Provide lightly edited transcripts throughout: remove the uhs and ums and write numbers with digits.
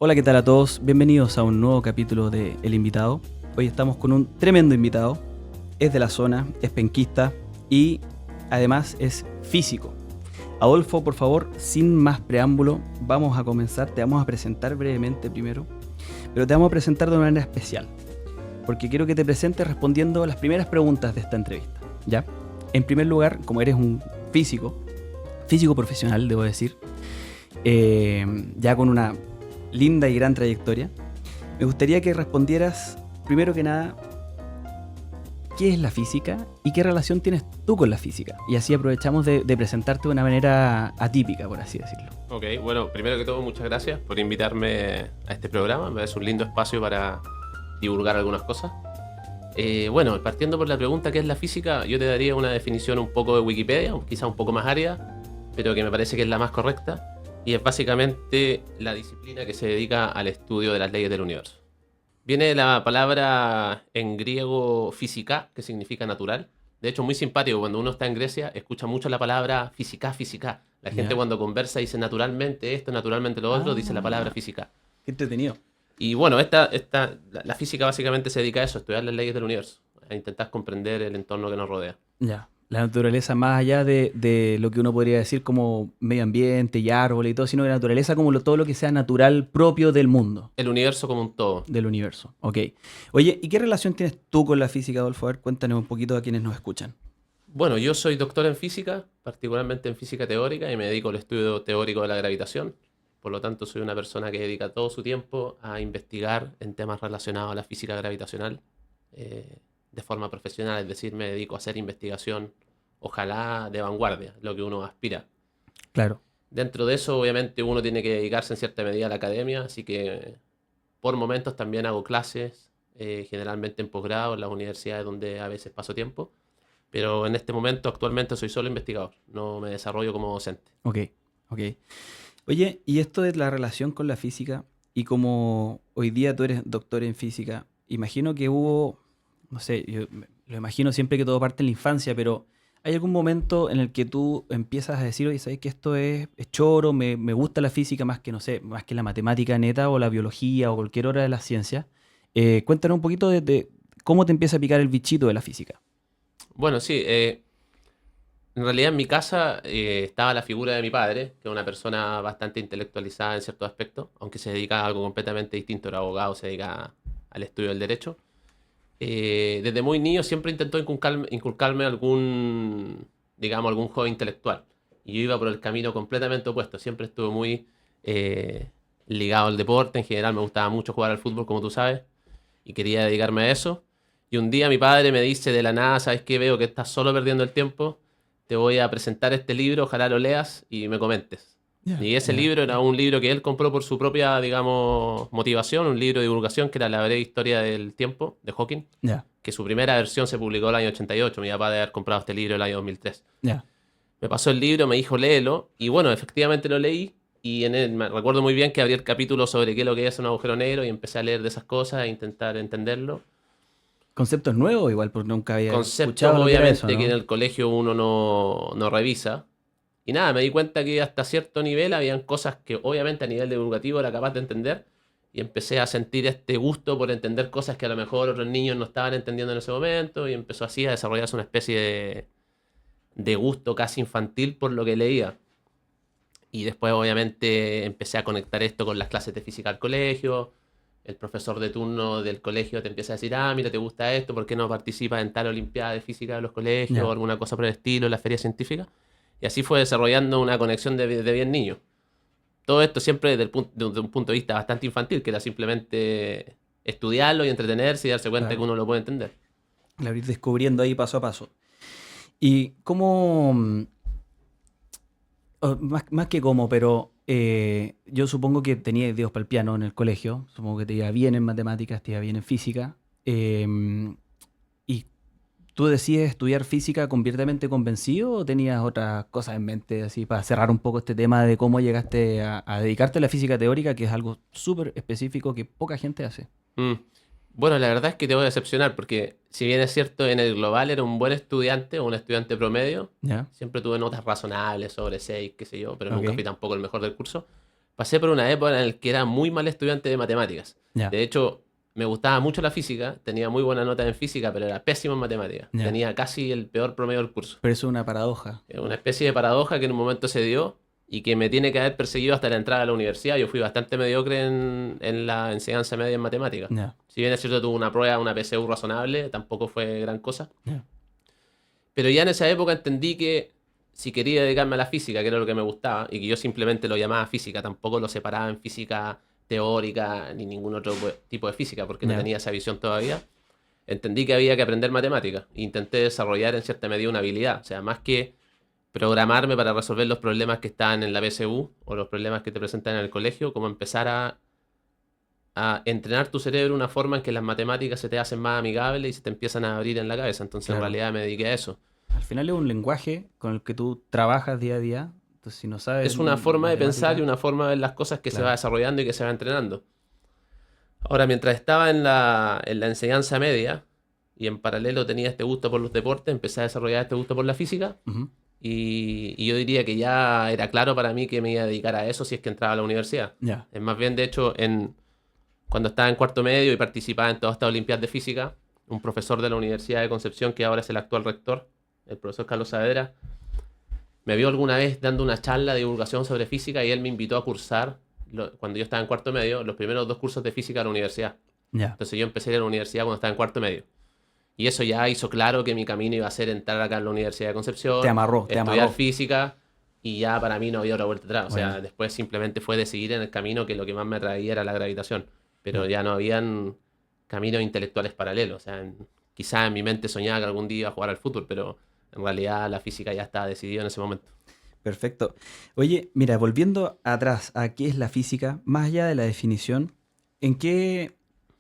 Hola, ¿qué tal a todos? Bienvenidos a un nuevo capítulo de El Invitado. Hoy estamos con un tremendo invitado. Es de la zona, es penquista y además es físico. Adolfo, por favor, sin más preámbulo, vamos a comenzar. Te vamos a presentar brevemente primero, pero te vamos a presentar de una manera especial, porque quiero que te presentes respondiendo las primeras preguntas de esta entrevista, ¿ya? En primer lugar, como eres un físico profesional, debo decir, ya con una linda y gran trayectoria, me gustaría que respondieras, primero que nada, ¿qué es la física y qué relación tienes tú con la física? Y así aprovechamos de presentarte de una manera atípica, por así decirlo. Ok, bueno, primero que todo, muchas gracias por invitarme a este programa. Me parece un lindo espacio para divulgar algunas cosas. Bueno, partiendo por la pregunta ¿qué es la física? Yo te daría una definición un poco de Wikipedia, quizá un poco más árida, pero que me parece que es la más correcta. Y es básicamente la disciplina que se dedica al estudio de las leyes del universo. Viene de la palabra en griego física, que significa natural. De hecho, muy simpático, cuando uno está en Grecia, escucha mucho la palabra física, física. La gente ¿Ya? cuando conversa dice naturalmente esto, naturalmente lo otro, dice la palabra Ah, física. qué entretenido. Y bueno, la física básicamente se dedica a eso, a estudiar las leyes del universo, a intentar comprender el entorno que nos rodea. Ya. La naturaleza más allá de lo que uno podría decir como medio ambiente y árboles y todo, sino que la naturaleza como todo lo que sea natural propio del mundo, El universo como un todo. del universo. Ok. Oye, ¿y qué relación tienes tú con la física, Adolfo? A ver, cuéntanos un poquito a quienes nos escuchan. Bueno, yo soy doctor en física, particularmente en física teórica, y me dedico al estudio teórico de la gravitación. Por lo tanto, soy una persona que dedica todo su tiempo a investigar en temas relacionados a la física gravitacional de forma profesional, es decir, me dedico a hacer investigación, ojalá de vanguardia, lo que uno aspira. Claro. Dentro de eso, obviamente, uno tiene que dedicarse en cierta medida a la academia, así que por momentos también hago clases, generalmente en posgrado, en las universidades donde a veces paso tiempo. Pero en este momento, actualmente, soy solo investigador, no me desarrollo como docente. Ok, ok. Oye, y esto de la relación con la física, y como hoy día tú eres doctor en física, imagino que hubo, no sé, lo imagino siempre que todo parte en la infancia, pero ¿hay algún momento en el que tú empiezas a decir, oye, ¿sabes que esto es choro, me gusta la física más que, no sé, más que la matemática neta o la biología o cualquier hora de la ciencia? Cuéntanos un poquito de cómo te empieza a picar el bichito de la física. Bueno, sí, en realidad en mi casa estaba la figura de mi padre, que es una persona bastante intelectualizada en ciertos aspectos, aunque se dedica a algo completamente distinto, era abogado, se dedica al estudio del derecho. Desde muy niño siempre intentó inculcarme algún, digamos, algún juego intelectual. Y yo iba por el camino completamente opuesto. Siempre estuve muy eh, ligado al deporte. En general me gustaba mucho jugar al fútbol, como tú sabes, y quería dedicarme a eso. Y un día mi padre me dice de la nada, ¿sabes qué? Veo que estás solo perdiendo el tiempo. Te voy a presentar este libro, ojalá lo leas y me comentes. Ya, Y ese ya, libro era un libro que él compró por su propia, digamos, motivación, un libro de divulgación que era La breve historia del tiempo de Hawking, ya, que su primera versión se publicó el año 88. Mi papá debe haber comprado este libro el año 2003. ya. Me pasó el libro, me dijo léelo, y bueno, efectivamente lo leí, y en él me recuerdo muy bien que abrí el capítulo sobre qué es lo que es un agujero negro y empecé a leer de esas cosas e intentar entenderlo. Conceptos nuevos, igual, porque nunca había Conceptos escuchado lo que era eso, obviamente que en ¿no? el colegio uno no revisa. Y nada, me di cuenta que hasta cierto nivel habían cosas que obviamente a nivel divulgativo era capaz de entender. Y empecé a sentir este gusto por entender cosas que a lo mejor otros niños no estaban entendiendo en ese momento. Y empezó así a desarrollarse una especie de gusto casi infantil por lo que leía. Y después obviamente empecé a conectar esto con las clases de física al colegio. El profesor de turno del colegio te empieza a decir, ah, mira, te gusta esto, ¿por qué no participas en tal olimpiada de física de los colegios o Ya. alguna cosa por el estilo, la feria científica? Y así fue desarrollando una conexión de bien niño. Todo esto siempre desde un punto de vista bastante infantil, que era simplemente estudiarlo y entretenerse y darse cuenta que Claro. uno lo puede entender. La ir descubriendo ahí paso a paso. Y cómo, más que cómo, pero yo supongo que tenías dedos para el piano en el colegio, supongo que te iba bien en matemáticas, te iba bien en física, y tú decides estudiar física completamente convencido o tenías otras cosas en mente, así para cerrar un poco este tema de cómo llegaste a dedicarte a la física teórica, que es algo súper específico que poca gente hace. Mm. Bueno, la verdad es que te voy a decepcionar porque si bien es cierto en el global era un buen estudiante o un estudiante promedio, ¿Ya? siempre tuve notas razonables sobre 6 qué sé yo, pero nunca Ok. fui tampoco el mejor del curso. pasé por una época en la que era muy mal estudiante de matemáticas. Ya, De hecho, me gustaba mucho la física, tenía muy buena nota en física, pero era pésimo en matemáticas. ya. Tenía casi el peor promedio del curso. Pero eso es una paradoja. Es una especie de paradoja que en un momento se dio y que me tiene que haber perseguido hasta la entrada a la universidad. Yo fui bastante mediocre en la enseñanza media en matemáticas. Ya, Si bien es cierto, tuve una prueba, una PSU razonable, tampoco fue gran cosa. ya, Pero ya en esa época entendí que si quería dedicarme a la física, que era lo que me gustaba, y que yo simplemente lo llamaba física, tampoco lo separaba en física teórica ni ningún otro tipo de física, porque no ya. tenía esa visión todavía, entendí que había que aprender matemáticas. E intenté desarrollar en cierta medida una habilidad. O sea, más que programarme para resolver los problemas que están en la PSU o los problemas que te presentan en el colegio, como empezar a entrenar tu cerebro de una forma en que las matemáticas se te hacen más amigables y se te empiezan a abrir en la cabeza. Entonces, en Claro. realidad me dediqué a eso. Al final es un lenguaje con el que tú trabajas día a día. Entonces, si no sabes Es una forma de pensar y matemática, una forma de ver las cosas que se va claro. desarrollando y que se va entrenando. Ahora, mientras estaba en la enseñanza media y en paralelo tenía este gusto por los deportes, empecé a desarrollar este gusto por la física Ujú. y yo diría que ya era claro para mí que me iba a dedicar a eso si es que entraba a la universidad. Ya, Es más bien, de hecho, cuando estaba en cuarto medio y participaba en todas estas olimpiadas de física, un profesor de la Universidad de Concepción, que ahora es el actual rector, el profesor Carlos Saavedra, me vio alguna vez dando una charla de divulgación sobre física y él me invitó a cursar, cuando yo estaba en cuarto medio, los primeros 2 cursos de física de la universidad. ya. Entonces yo empecé a ir a la universidad cuando estaba en cuarto medio. Y eso ya hizo claro que mi camino iba a ser entrar acá en la Universidad de Te Concepción, amarró, te estudiar amarró. física, y ya para mí no había otra vuelta atrás. O sea, Bueno, después simplemente fue decidir en el camino que lo que más me atraía era la gravitación. Pero ya. ya no habían caminos intelectuales paralelos. O sea, quizás en mi mente soñaba que algún día iba a jugar al fútbol, pero en realidad la física ya estaba decidida en ese momento. Perfecto. Oye, mira, volviendo atrás a qué es la física, más allá de la definición, ¿en qué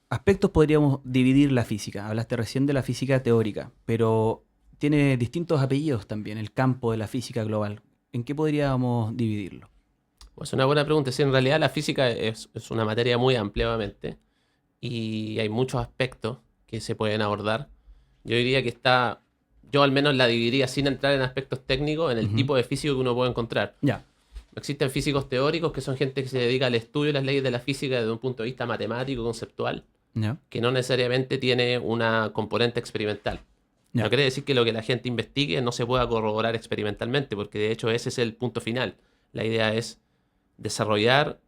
aspectos podríamos dividir la física? Hablaste recién de la física teórica, pero tiene distintos apellidos también, el campo de la física global. ¿En qué podríamos dividirlo? Pues una buena pregunta. Sí, en realidad la física es una materia muy amplia, obviamente, y hay muchos aspectos que se pueden abordar. Yo diría que yo al menos la dividiría sin entrar en aspectos técnicos, en el Ujú. tipo de físico que uno puede encontrar. Ya, Existen físicos teóricos que son gente que se dedica al estudio de las leyes de la física desde un punto de vista matemático, conceptual, ya, que no necesariamente tiene una componente experimental. No ya, quiere decir que lo que la gente investigue no se pueda corroborar experimentalmente, porque de hecho ese es el punto final. La idea es desarrollar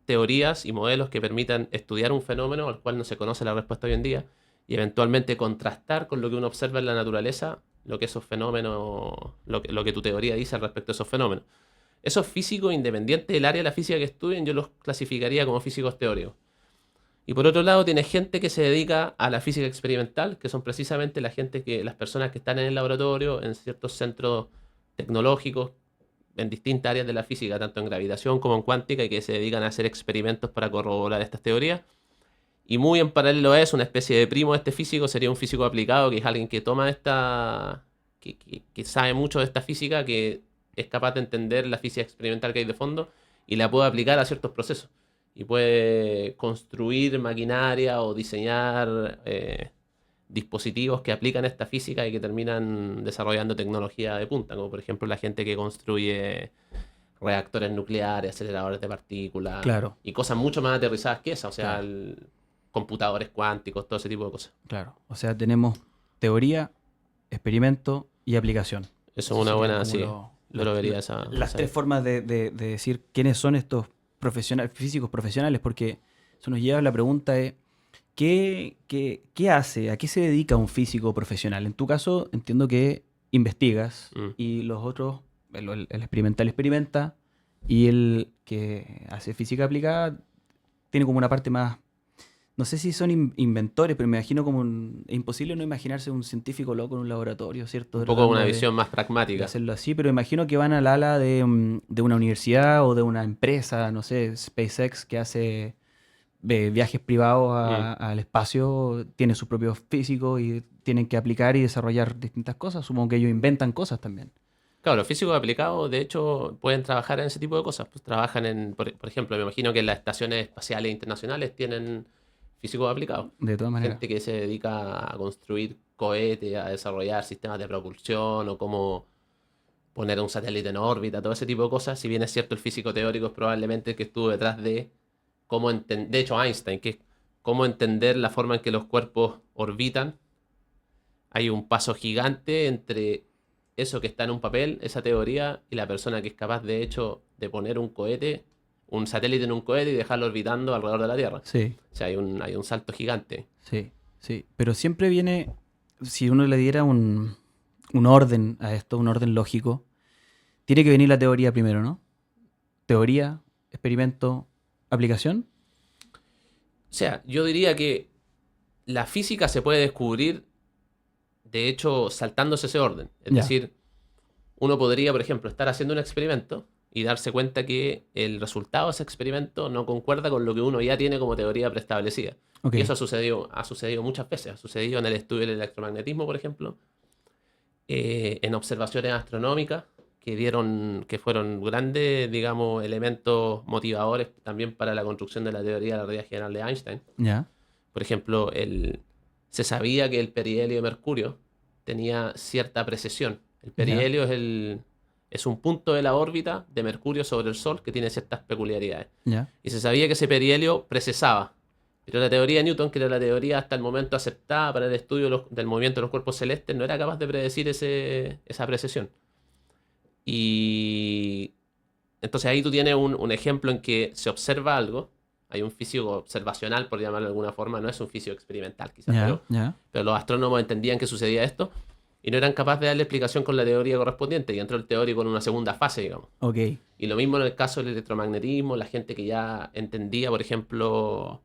teorías y modelos que permitan estudiar un fenómeno al cual no se conoce la respuesta hoy en día y eventualmente contrastar con lo que uno observa en la naturaleza lo que esos fenómenos, lo que tu teoría dice al respecto de esos fenómenos. Esos físicos, independientes del área de la física que estudien, yo los clasificaría como físicos teóricos. Y por otro lado, tiene gente que se dedica a la física experimental, que son precisamente las personas que están en el laboratorio, en ciertos centros tecnológicos, en distintas áreas de la física, tanto en gravitación como en cuántica, y que se dedican a hacer experimentos para corroborar estas teorías. Y muy en paralelo a eso, una especie de primo de este físico sería un físico aplicado, que es alguien que toma que sabe mucho de esta física, que es capaz de entender la física experimental que hay de fondo y la puede aplicar a ciertos procesos. Y puede construir maquinaria o diseñar dispositivos que aplican esta física y que terminan desarrollando tecnología de punta, como por ejemplo la gente que construye reactores nucleares, aceleradores de partículas claro, y cosas mucho más aterrizadas que esa, o sea, claro, computadores cuánticos, todo ese tipo de cosas. claro. O sea, tenemos teoría, experimento y aplicación. Eso es Eso una serían buena, como sí, yo lo vería esa, las esa tres formas de decir quiénes son estos profesionales, físicos profesionales, porque eso nos lleva a la pregunta de ¿qué hace? ¿A qué se dedica un físico profesional? En tu caso, entiendo que investigas mm. y los otros, el experimental experimenta y el que hace física aplicada tiene como una parte más, no sé si son inventores, pero me imagino como es imposible no imaginarse un científico loco en un laboratorio, ¿cierto? Un poco una Tratando visión más de pragmática. hacerlo así, pero imagino que van al ala de una universidad o de una empresa, no sé, SpaceX, que hace viajes privados Mm. al espacio, tiene sus propios físicos y tienen que aplicar y desarrollar distintas cosas. Supongo que ellos inventan cosas también. Claro, los físicos aplicados, de hecho, pueden trabajar en ese tipo de cosas. Pues trabajan por ejemplo, me imagino que las estaciones espaciales internacionales tienen físicos aplicados. De todas maneras. Gente que se dedica a construir cohetes, a desarrollar sistemas de propulsión o cómo poner un satélite en órbita, todo ese tipo de cosas. Si bien es cierto, el físico teórico es probablemente el que estuvo detrás de cómo entender, de hecho Einstein, que es cómo entender la forma en que los cuerpos orbitan. Hay un paso gigante entre eso que está en un papel, esa teoría, y la persona que es capaz, de hecho, de poner un satélite en un cohete y dejarlo orbitando alrededor de la Tierra. Sí, O sea, hay un salto gigante. sí, sí. Pero siempre viene, si uno le diera un orden a esto, un orden lógico, tiene que venir la teoría primero, ¿no? Teoría, experimento, aplicación. O sea, yo diría que la física se puede descubrir, de hecho, saltándose ese orden. Es Ya, decir, uno podría, por ejemplo, estar haciendo un experimento y darse cuenta que el resultado de ese experimento no concuerda con lo que uno ya tiene como teoría preestablecida. ok, Y eso ha sucedido muchas veces. Ha sucedido en el estudio del electromagnetismo, por ejemplo, en observaciones astronómicas que fueron grandes, digamos, elementos motivadores también para la construcción de la teoría de la relatividad general de Einstein. ya, Por ejemplo, se sabía que el perihelio de Mercurio tenía cierta precesión. El ya, perihelio es un punto de la órbita de Mercurio sobre el Sol que tiene ciertas peculiaridades. ya, Y se sabía que ese perihelio precesaba. Pero la teoría de Newton, que era la teoría hasta el momento aceptada para el estudio del movimiento de los cuerpos celestes, no era capaz de predecir esa precesión. Y entonces ahí tú tienes un ejemplo en que se observa algo. Hay un físico observacional, por llamarlo de alguna forma, no es un físico experimental quizás, ya, pero, ya, pero los astrónomos entendían que sucedía esto y no eran capaces de darle explicación con la teoría correspondiente y entró el teórico en una segunda fase, digamos. ok, Y lo mismo en el caso del electromagnetismo, la gente que ya entendía, por ejemplo,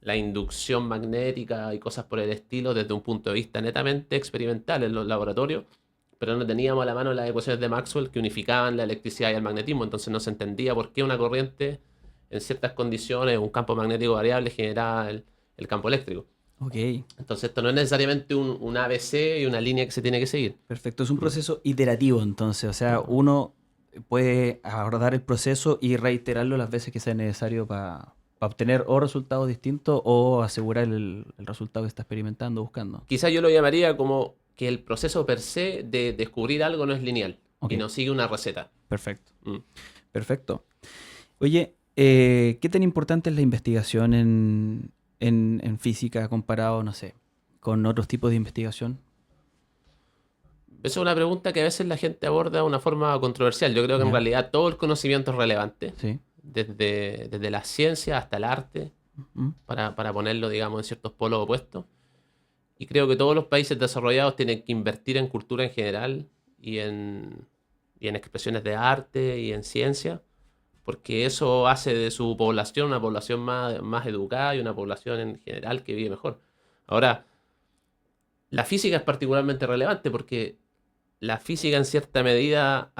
la inducción magnética y cosas por el estilo desde un punto de vista netamente experimental en los laboratorios, pero no teníamos a la mano las ecuaciones de Maxwell que unificaban la electricidad y el magnetismo, entonces no se entendía por qué una corriente en ciertas condiciones, un campo magnético variable generaba el campo eléctrico. ok. Entonces esto no es necesariamente un ABC y una línea que se tiene que seguir. Perfecto, es un Mm. proceso iterativo entonces, o sea, uno puede abordar el proceso y reiterarlo las veces que sea necesario para obtener o resultados distintos o asegurar el resultado que está experimentando, buscando. Quizás yo lo llamaría como que el proceso per se de descubrir algo no es lineal Ok, y no sigue una receta. perfecto, Mm. perfecto. Oye, ¿qué tan importante es la investigación en física comparado, no sé, con otros tipos de investigación? Esa es una pregunta que a veces la gente aborda de una forma controversial. Yo creo que en ¿Ya? realidad todo el conocimiento es relevante, Sí. desde la ciencia hasta el arte, ¿Mm? para ponerlo, digamos, en ciertos polos opuestos. Y creo que todos los países desarrollados tienen que invertir en cultura en general y en expresiones de arte y en ciencia, porque eso hace de su población una población más educada y una población en general que vive mejor. Ahora, la física es particularmente relevante porque la física en cierta medida,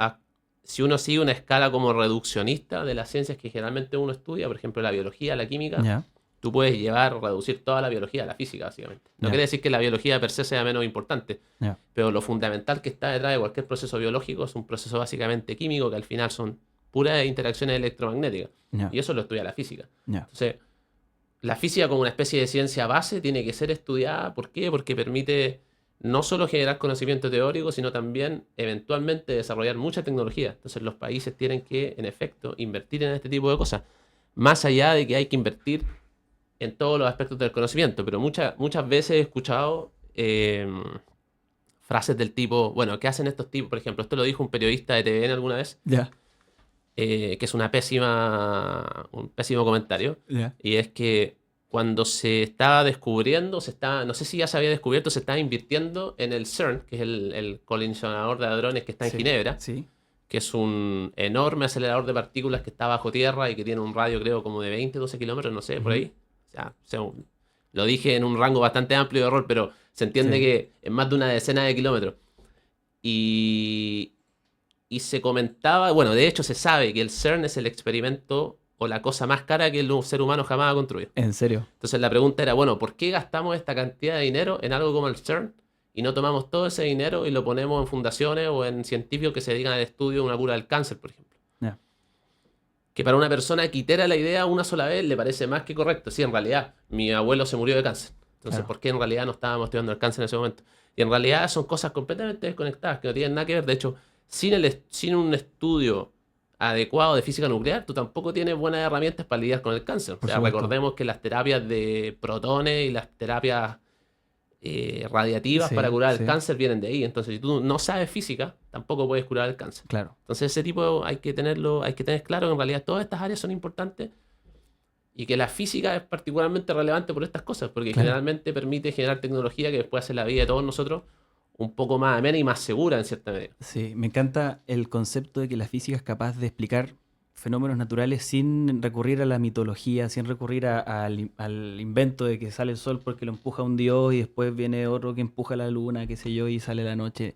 si uno sigue una escala como reduccionista de las ciencias que generalmente uno estudia, por ejemplo la biología, la química, ¿Ya? tú puedes reducir toda la biología a la física, básicamente. No ¿Ya? quiere decir que la biología per se sea menos importante, ¿Ya? pero lo fundamental que está detrás de cualquier proceso biológico es un proceso básicamente químico que al final son puras interacciones electromagnéticas. ¿Ya? Y eso lo estudia la física. ¿Ya? Entonces, la física como una especie de ciencia base tiene que ser estudiada. ¿Por qué? Porque permite no solo generar conocimiento teórico, sino también eventualmente desarrollar mucha tecnología. Entonces los países tienen que, en efecto, invertir en este tipo de cosas. Más allá de que hay que invertir en todos los aspectos del conocimiento. Pero muchas veces he escuchado frases del tipo, bueno, ¿qué hacen estos tipos? Por ejemplo, esto lo dijo un periodista de TVN alguna vez, ¿Ya? que es un pésimo comentario, ¿Ya? y es que cuando se estaba descubriendo, no sé si ya se había descubierto, se estaba invirtiendo en el CERN, que es el colisionador de hadrones que está en Sí. Ginebra, Sí. que es un enorme acelerador de partículas que está bajo tierra y que tiene un radio, creo, como de 20, 12 kilómetros, no sé, por Ujú. ahí. Lo dije en un rango bastante amplio de error, pero se entiende Sí. que es más de una decena de kilómetros. Y, y se comentaba, bueno, de hecho se sabe que el CERN es el experimento o la cosa más cara que el ser humano jamás ha construido. ¿En serio? Entonces la pregunta era, bueno, ¿por qué gastamos esta cantidad de dinero en algo como el CERN y no tomamos todo ese dinero y lo ponemos en fundaciones o en científicos que se dedican al estudio de una cura del cáncer, por ejemplo? ¿Ya? Que para una persona que itera la idea una sola vez le parece más que correcto. Sí, en realidad, mi abuelo se murió de cáncer. Entonces, Claro. ¿por qué en realidad no estábamos estudiando el cáncer en ese momento? Y en realidad son cosas completamente desconectadas, que no tienen nada que ver. De hecho, sin un estudio adecuado de física nuclear, tú tampoco tienes buenas herramientas para lidiar con el cáncer. O Por sea, supuesto. recordemos que las terapias de protones y las terapias radiativas para Sí, curar el sí, cáncer vienen de ahí. Entonces, si tú no sabes física, tampoco puedes curar el cáncer. claro. Entonces, ese tipo hay que tener claro que en realidad todas estas áreas son importantes y que la física es particularmente relevante por estas cosas, porque Claro. generalmente permite generar tecnología que después hace la vida de todos nosotros un poco más amena y más segura en cierta medida. Sí, me encanta el concepto de que la física es capaz de explicar fenómenos naturales sin recurrir a la mitología, sin recurrir al invento de que sale el sol porque lo empuja un dios y después viene otro que empuja la luna, qué sé yo, y sale la noche.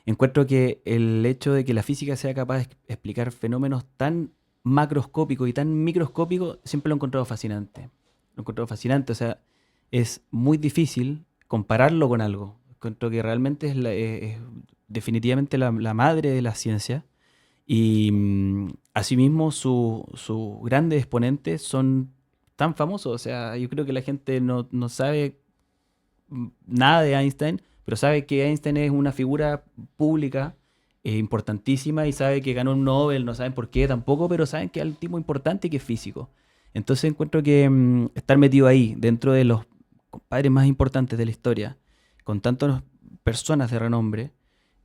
Encuentro que el hecho de que la física sea capaz de explicar fenómenos tan macroscópicos y tan microscópicos, siempre lo he encontrado fascinante. Lo he encontrado fascinante, o sea, es muy difícil compararlo con algo. Encuentro que realmente es definitivamente la madre de la ciencia y asimismo sus grandes exponentes son tan famosos. O sea, yo creo que la gente no sabe nada de Einstein, pero sabe que Einstein es una figura pública importantísima y sabe que ganó un Nobel, no saben por qué tampoco, pero saben que es un tipo importante y que es físico. Entonces encuentro que estar metido ahí, dentro de los compadres más importantes de la historia, con tantas personas de renombre,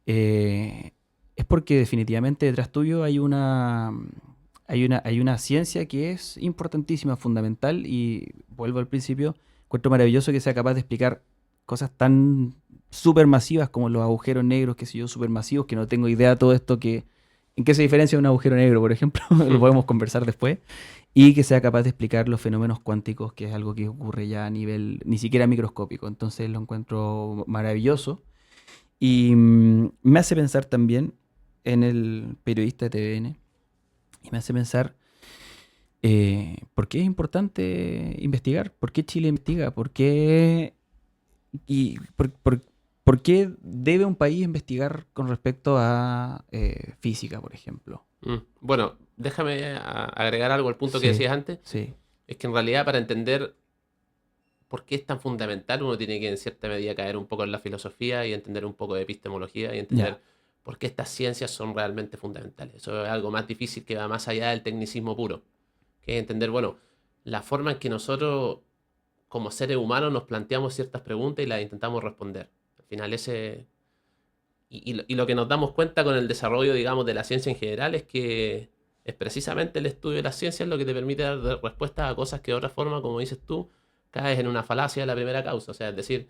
eh, es porque definitivamente detrás tuyo hay una ciencia que es importantísima, fundamental, y vuelvo al principio, encuentro maravilloso que sea capaz de explicar cosas tan supermasivas como los agujeros negros, qué sé yo, supermasivos, que no tengo idea de todo esto, en qué se diferencia un agujero negro, por ejemplo, lo podemos conversar después, y que sea capaz de explicar los fenómenos cuánticos, que es algo que ocurre ya a nivel ni siquiera microscópico. Entonces lo encuentro maravilloso y me hace pensar también en el periodista de TVN y me hace pensar por qué es importante investigar, por qué Chile investiga, y por qué debe un país investigar con respecto a física, por ejemplo. Bueno, déjame agregar algo al punto que Sí, decías antes. sí, Es que en realidad para entender por qué es tan fundamental, uno tiene que en cierta medida caer un poco en la filosofía y entender un poco de epistemología y ya, entender por qué estas ciencias son realmente fundamentales. Eso es algo más difícil que va más allá del tecnicismo puro, que es entender, bueno, la forma en que nosotros como seres humanos nos planteamos ciertas preguntas y las intentamos responder. Al final ese... Y lo que nos damos cuenta con el desarrollo, digamos, de la ciencia en general es que es precisamente el estudio de las ciencias lo que te permite dar respuestas a cosas que de otra forma, como dices tú, caes en una falacia de la primera causa. O sea, es decir,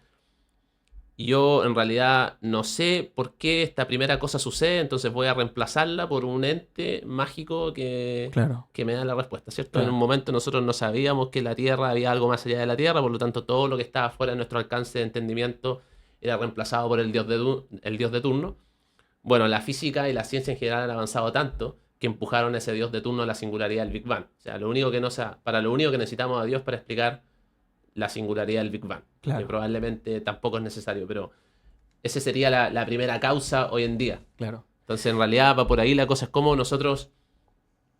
yo en realidad no sé por qué esta primera cosa sucede, entonces voy a reemplazarla por un ente mágico claro, que me da la respuesta, ¿cierto? En un claro, momento nosotros no sabíamos que la Tierra había algo más allá de la Tierra, por lo tanto todo lo que estaba fuera de nuestro alcance de entendimiento era reemplazado por el dios de turno. Bueno, la física y la ciencia en general han avanzado tanto que empujaron a ese dios de turno a la singularidad del Big Bang. O sea, para lo único que necesitamos a Dios para explicar la singularidad del Big Bang, que claro, probablemente tampoco es necesario, pero esa sería la primera causa hoy en día. claro. Entonces, en realidad va por ahí la cosa, es como nosotros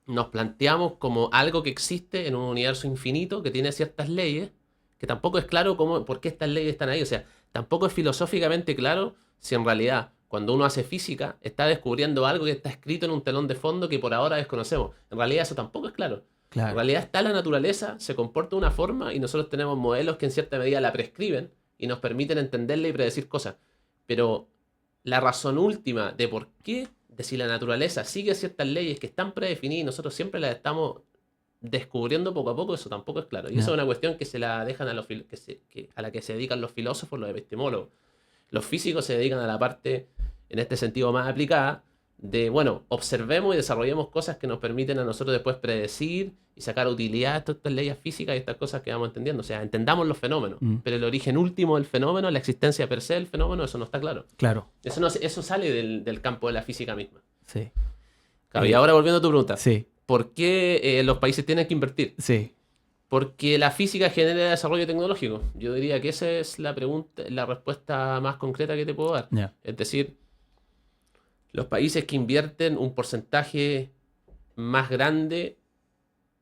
nos planteamos como algo que existe en un universo infinito que tiene ciertas leyes, que tampoco es claro por qué estas leyes están ahí. O sea, tampoco es filosóficamente claro si en realidad cuando uno hace física está descubriendo algo que está escrito en un telón de fondo que por ahora desconocemos. En realidad eso tampoco es claro. En Claro, realidad está la naturaleza, se comporta de una forma y nosotros tenemos modelos que en cierta medida la prescriben y nos permiten entenderla y predecir cosas. Pero la razón última de por qué, de si la naturaleza sigue ciertas leyes que están predefinidas y nosotros siempre las estamos descubriendo poco a poco, eso tampoco es claro. Y eso es ya, una cuestión que se la dejan a a la que se dedican los filósofos, los epistemólogos. Los físicos se dedican a la parte, en este sentido, más aplicada de, bueno, observemos y desarrollemos cosas que nos permiten a nosotros después predecir y sacar utilidad a todas estas leyes físicas y estas cosas que vamos entendiendo. O sea, entendamos los fenómenos, mm, pero el origen último del fenómeno, la existencia per se del fenómeno, eso no está claro. claro, Eso, no, eso sale del campo de la física misma. sí, Claro, y ahora volviendo a tu pregunta, sí, ¿por qué los países tienen que invertir? sí, Porque la física genera desarrollo tecnológico. Yo diría que esa es la pregunta, la respuesta más concreta que te puedo dar. ya, Es decir, los países que invierten un porcentaje más grande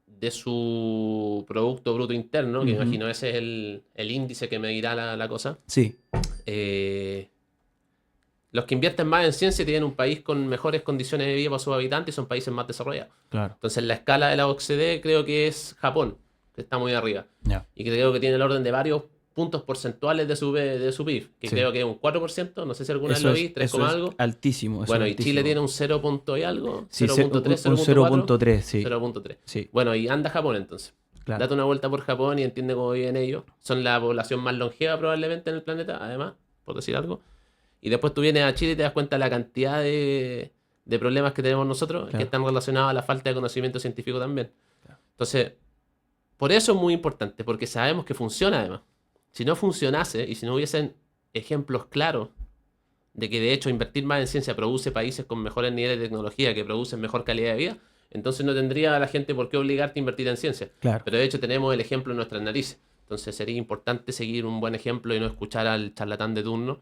de su Producto Bruto Interno, que ujú, imagino ese es el índice que medirá la cosa, sí, eh, los que invierten más en ciencia tienen un país con mejores condiciones de vida para sus habitantes y son países más desarrollados. Claro. Entonces, en la escala de la OCDE creo que es Japón, que está muy arriba. Ya. Y que creo que tiene el orden de varios puntos porcentuales de su PIB, que Sí. creo que es un 4%, no sé si alguna vez Eso lo es, vi, 3, eso es algo. altísimo. Eso Bueno, es y altísimo. Chile tiene un 0 punto y algo, Sí, 0.3, un 0.4. 0.3, sí. 0.3. Sí, Bueno, y anda Japón entonces. claro. Date una vuelta por Japón y entiende cómo viven ellos. Son la población más longeva probablemente en el planeta, además, por decir algo. Y después tú vienes a Chile y te das cuenta de la cantidad de problemas que tenemos nosotros, que Claro. están relacionados a la falta de conocimiento científico también. Claro. Entonces, por eso es muy importante, porque sabemos que funciona además. Si no funcionase y si no hubiesen ejemplos claros de que de hecho invertir más en ciencia produce países con mejores niveles de tecnología, que producen mejor calidad de vida, entonces no tendría a la gente por qué obligarte a invertir en ciencia. Claro. Pero de hecho tenemos el ejemplo en nuestras narices. Entonces sería importante seguir un buen ejemplo y no escuchar al charlatán de turno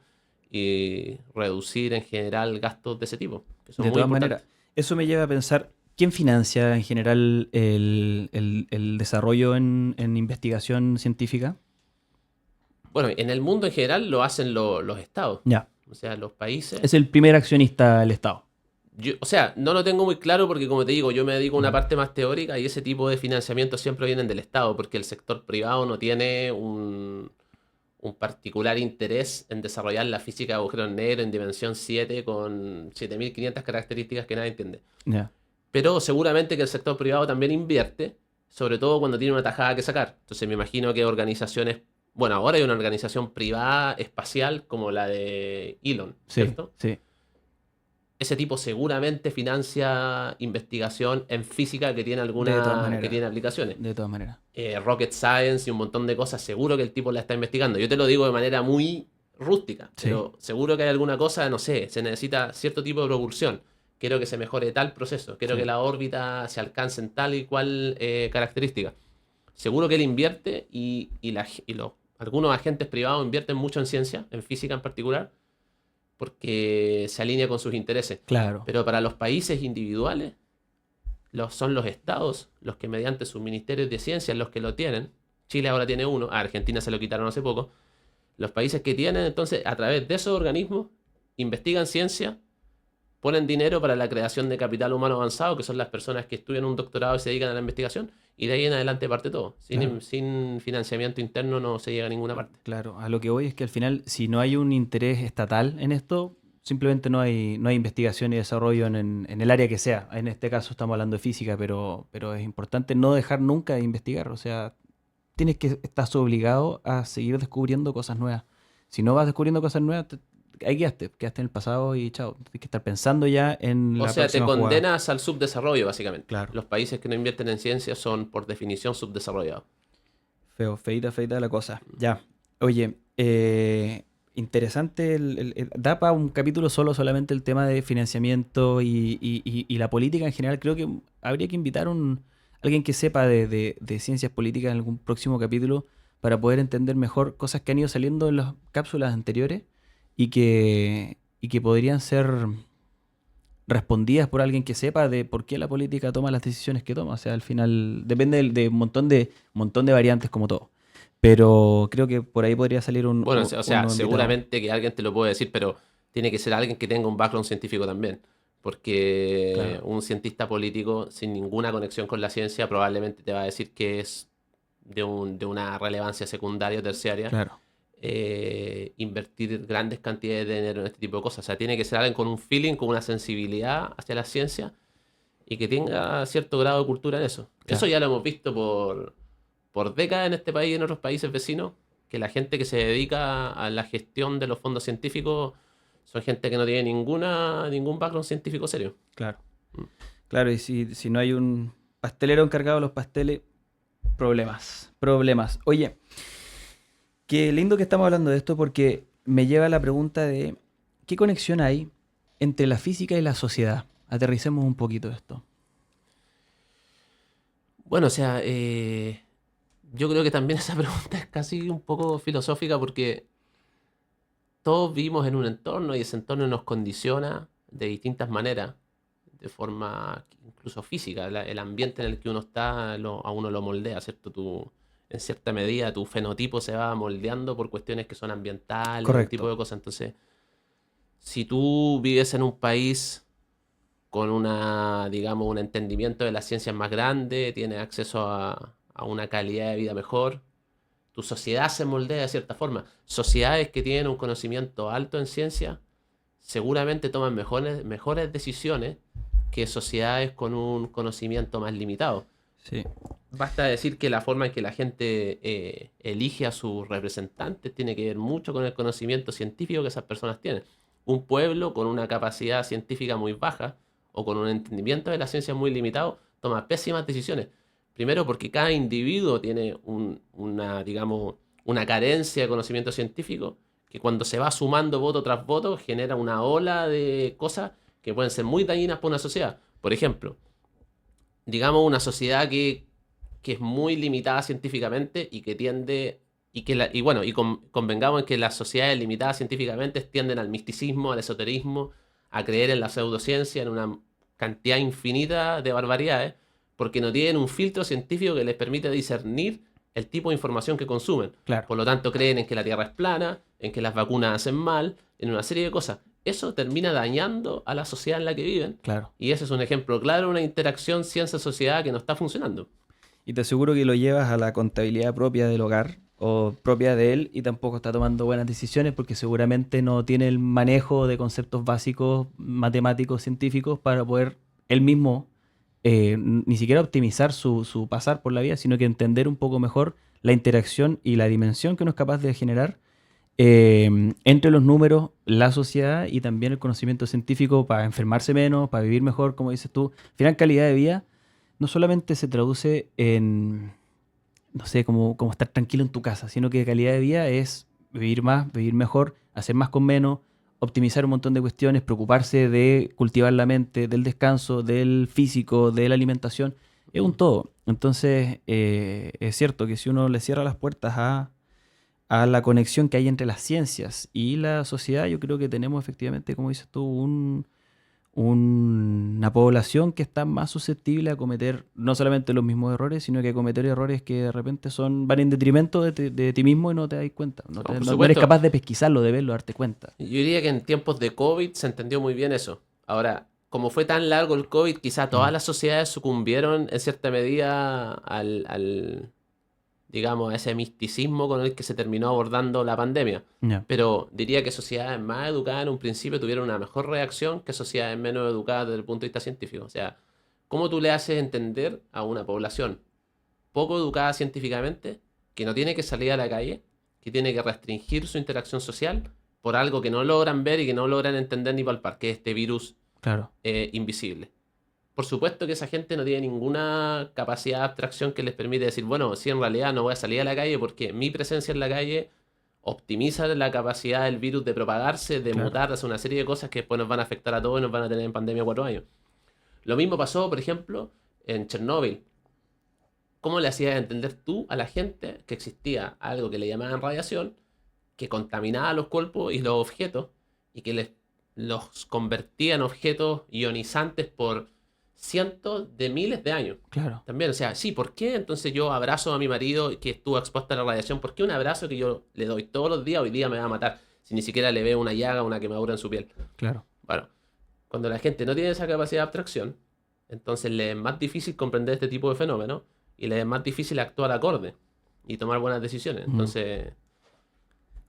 y reducir en general gastos de ese tipo, que son De muy todas importantes. maneras, eso me lleva a pensar, ¿quién financia en general el desarrollo en investigación científica? Bueno, en el mundo en general lo hacen los estados, Ya. o sea, los países. Es el primer accionista el Estado. O sea, no lo tengo muy claro porque, como te digo, yo me dedico a una Ujú. parte más teórica y ese tipo de financiamiento siempre vienen del Estado, porque el sector privado no tiene un particular interés en desarrollar la física de agujeros negros en dimensión 7 con 7500 características que nadie entiende. Ya. Pero seguramente que el sector privado también invierte, sobre todo cuando tiene una tajada que sacar. Entonces me imagino que organizaciones, bueno, ahora hay una organización privada espacial como la de Elon, Sí, ¿cierto? sí. Ese tipo seguramente financia investigación en física que tiene De todas que maneras. tiene aplicaciones. De todas maneras. Rocket Science y un montón de cosas, seguro que el tipo la está investigando. Yo te lo digo de manera muy rústica, Sí. pero seguro que hay alguna cosa, no sé, se necesita cierto tipo de propulsión. Quiero que se mejore tal proceso, quiero Sí. que la órbita se alcance en tal y cual característica. Seguro que él invierte algunos agentes privados invierten mucho en ciencia, en física en particular, porque se alinea con sus intereses. Claro. Pero para los países individuales, son los estados los que mediante sus ministerios de ciencia, los que lo tienen. Chile ahora tiene uno, a Argentina se lo quitaron hace poco. Los países que tienen, entonces, a través de esos organismos, investigan ciencia, ponen dinero para la creación de capital humano avanzado, que son las personas que estudian un doctorado y se dedican a la investigación, y de ahí en adelante parte todo. Claro. Sin financiamiento interno no se llega a ninguna parte. Claro, a lo que voy es que al final, si no hay un interés estatal en esto, simplemente no hay investigación y desarrollo en el área que sea. En este caso estamos hablando de física, pero es importante no dejar nunca de investigar. O sea, estás obligado a seguir descubriendo cosas nuevas. Si no vas descubriendo cosas nuevas, ahí quedaste en el pasado y chao. Tienes que estar pensando ya en O la sea, te próxima jugada. condenas al subdesarrollo, básicamente. Claro. Los países que no invierten en ciencia son, por definición, subdesarrollados. Feita la cosa. Ya. Oye, interesante. Da para un capítulo solamente el tema de financiamiento y la política en general. Creo que habría que invitar a alguien que sepa de ciencias políticas en algún próximo capítulo para poder entender mejor cosas que han ido saliendo en las cápsulas anteriores y que podrían ser respondidas por alguien que sepa de por qué la política toma las decisiones que toma. O sea, al final depende de un montón de variantes como todo. Pero creo que por ahí podría salir Bueno, o un sea, nuevo invitado. seguramente que alguien te lo puede decir, pero tiene que ser alguien que tenga un background científico también. Porque Claro. un cientista político sin ninguna conexión con la ciencia probablemente te va a decir que es de una relevancia secundaria o terciaria Claro. invertir grandes cantidades de dinero en este tipo de cosas. O sea, tiene que ser alguien con un feeling, con una sensibilidad hacia la ciencia y que tenga cierto grado de cultura en eso. Claro. Eso ya lo hemos visto por décadas en este país y en otros países vecinos, que la gente que se dedica a la gestión de los fondos científicos son gente que no tiene ningún background científico serio. Claro. Mm. Claro, y si no hay un pastelero encargado de los pasteles, problemas. Oye, qué lindo que estamos hablando de esto porque me lleva a la pregunta de ¿qué conexión hay entre la física y la sociedad? Aterricemos un poquito esto. Bueno, o sea, yo creo que también esa pregunta es casi un poco filosófica porque todos vivimos en un entorno y ese entorno nos condiciona de distintas maneras, de forma incluso física. El ambiente en el que uno está a uno lo moldea, ¿cierto? En cierta medida tu fenotipo se va moldeando por cuestiones que son ambientales, un tipo Correcto. de cosas. Entonces, Si tú vives en un país con una, digamos, un entendimiento de las ciencias más grande, tienes acceso a una calidad de vida mejor, tu sociedad se moldea de cierta forma. Sociedades que tienen un conocimiento alto en ciencia seguramente toman mejores decisiones que sociedades con un conocimiento más limitado. Sí, Basta decir que la forma en que la gente elige a sus representantes tiene que ver mucho con el conocimiento científico que esas personas tienen. Un pueblo con una capacidad científica muy baja o con un entendimiento de la ciencia muy limitado toma pésimas decisiones. Primero porque cada individuo tiene digamos, una carencia de conocimiento científico que cuando se va sumando voto tras voto genera una ola de cosas que pueden ser muy dañinas para una sociedad. Por ejemplo, digamos una sociedad que es muy limitada científicamente y que tiende y bueno, convengamos en que las sociedades limitadas científicamente tienden al misticismo, al esoterismo, a creer en la pseudociencia, en una cantidad infinita de barbaridades, porque no tienen un filtro científico que les permite discernir el tipo de información que consumen. claro, Por lo tanto, creen en que la Tierra es plana, en que las vacunas hacen mal, en una serie de cosas. Eso termina dañando a la sociedad en la que viven claro. y ese es un ejemplo claro de una interacción ciencia-sociedad que no está funcionando. Y te aseguro que lo llevas a la contabilidad propia del hogar o propia de él y tampoco está tomando buenas decisiones porque seguramente no tiene el manejo de conceptos básicos matemáticos, científicos para poder él mismo ni siquiera optimizar su pasar por la vida, sino que entender un poco mejor la interacción y la dimensión que uno es capaz de generar entre los números, la sociedad y también el conocimiento científico para enfermarse menos, para vivir mejor, como dices tú. Al final, calidad de vida no solamente se traduce en, no sé, como estar tranquilo en tu casa, sino que calidad de vida es vivir más, vivir mejor, hacer más con menos, optimizar un montón de cuestiones, preocuparse de cultivar la mente, del descanso, del físico, de la alimentación. Es un todo. Entonces, es cierto que si uno le cierra las puertas a la conexión que hay entre las ciencias y la sociedad, yo creo que tenemos efectivamente, como dices tú, una población que está más susceptible a cometer no solamente los mismos errores, sino que a cometer errores que de repente van en detrimento de ti mismo y no te das cuenta. No, por No eres supuesto, capaz de pesquisarlo, de verlo, darte cuenta. yo diría que en tiempos de COVID se entendió muy bien eso. Ahora, como fue tan largo el COVID, quizá todas Mm, las sociedades sucumbieron en cierta medida digamos, a ese misticismo con el que se terminó abordando la pandemia. ya, Pero diría que sociedades más educadas en un principio tuvieron una mejor reacción que sociedades menos educadas desde el punto de vista científico. O sea, ¿cómo tú le haces entender a una población poco educada científicamente que no tiene que salir a la calle, que tiene que restringir su interacción social por algo que no logran ver y que no logran entender ni palpar, que es este virus claro, invisible? Por supuesto que esa gente no tiene ninguna capacidad de abstracción que les permite decir, bueno, si en realidad no voy a salir a la calle porque mi presencia en la calle optimiza la capacidad del virus de propagarse, de claro. mutar, de hacer una serie de cosas que después nos van a afectar a todos y nos van a tener en pandemia 4 años. Lo mismo pasó, por ejemplo, en Chernóbil. ¿Cómo le hacías entender tú a la gente que existía algo que le llamaban radiación, que contaminaba los cuerpos y los objetos y que los convertía en objetos ionizantes por cientos de miles de años? Claro. También, o sea, sí, ¿por qué entonces yo abrazo a mi marido que estuvo expuesto a la radiación? ¿Por qué un abrazo que yo le doy todos los días hoy día me va a matar si ni siquiera le veo una llaga, una quemadura en su piel? Claro. Bueno, cuando la gente no tiene esa capacidad de abstracción, entonces le es más difícil comprender este tipo de fenómenos y le es más difícil actuar acorde y tomar buenas decisiones. Mm. Entonces,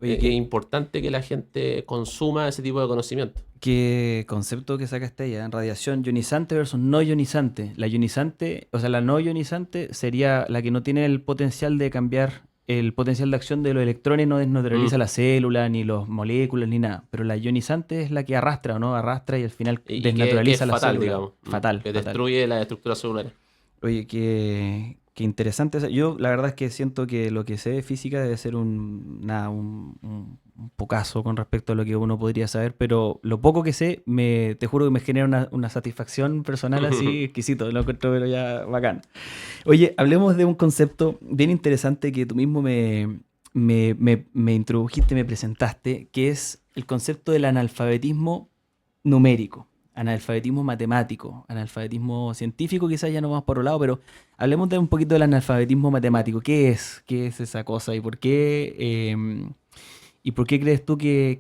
Oye, es importante que la gente consuma ese tipo de conocimiento. qué concepto que sacaste allá, radiación ionizante versus no ionizante. La ionizante, o sea, la no ionizante sería la que no tiene el potencial de cambiar el potencial de acción de los electrones, no desnaturaliza Mm. la célula, ni las moléculas, ni nada. Pero la ionizante es la que arrastra, ¿o no? Arrastra y al final Y que es desnaturaliza la fatal, célula. digamos, Fatal, que fatal. destruye la estructura celular. Oye, qué interesante. Yo la verdad es que siento que lo que sé de física debe ser un pocazo con respecto a lo que uno podría saber, pero lo poco que sé, te juro que me genera una satisfacción personal así exquisito, lo encuentro pero ya bacán. Oye, hablemos de un concepto bien interesante que tú mismo me introdujiste, me presentaste, que es el concepto del analfabetismo numérico, analfabetismo matemático, analfabetismo científico, quizás ya no vamos por un lado, pero hablemos de un poquito del analfabetismo matemático. ¿Qué es? ¿Qué es esa cosa? ¿Y por qué? ¿Y por qué crees tú que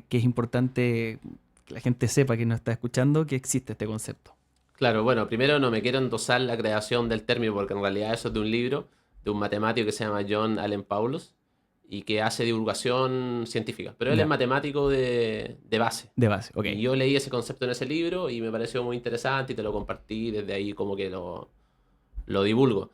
es importante que la gente sepa, que nos está escuchando, que existe este concepto? Claro, bueno, primero no me quiero endosar la creación del término porque en realidad eso es de un libro de un matemático que se llama John Allen Paulus y que hace divulgación científica, pero él es Ya, matemático de base. de base, ok. Y yo leí ese concepto en ese libro y me pareció muy interesante y te lo compartí, desde ahí como que lo divulgo.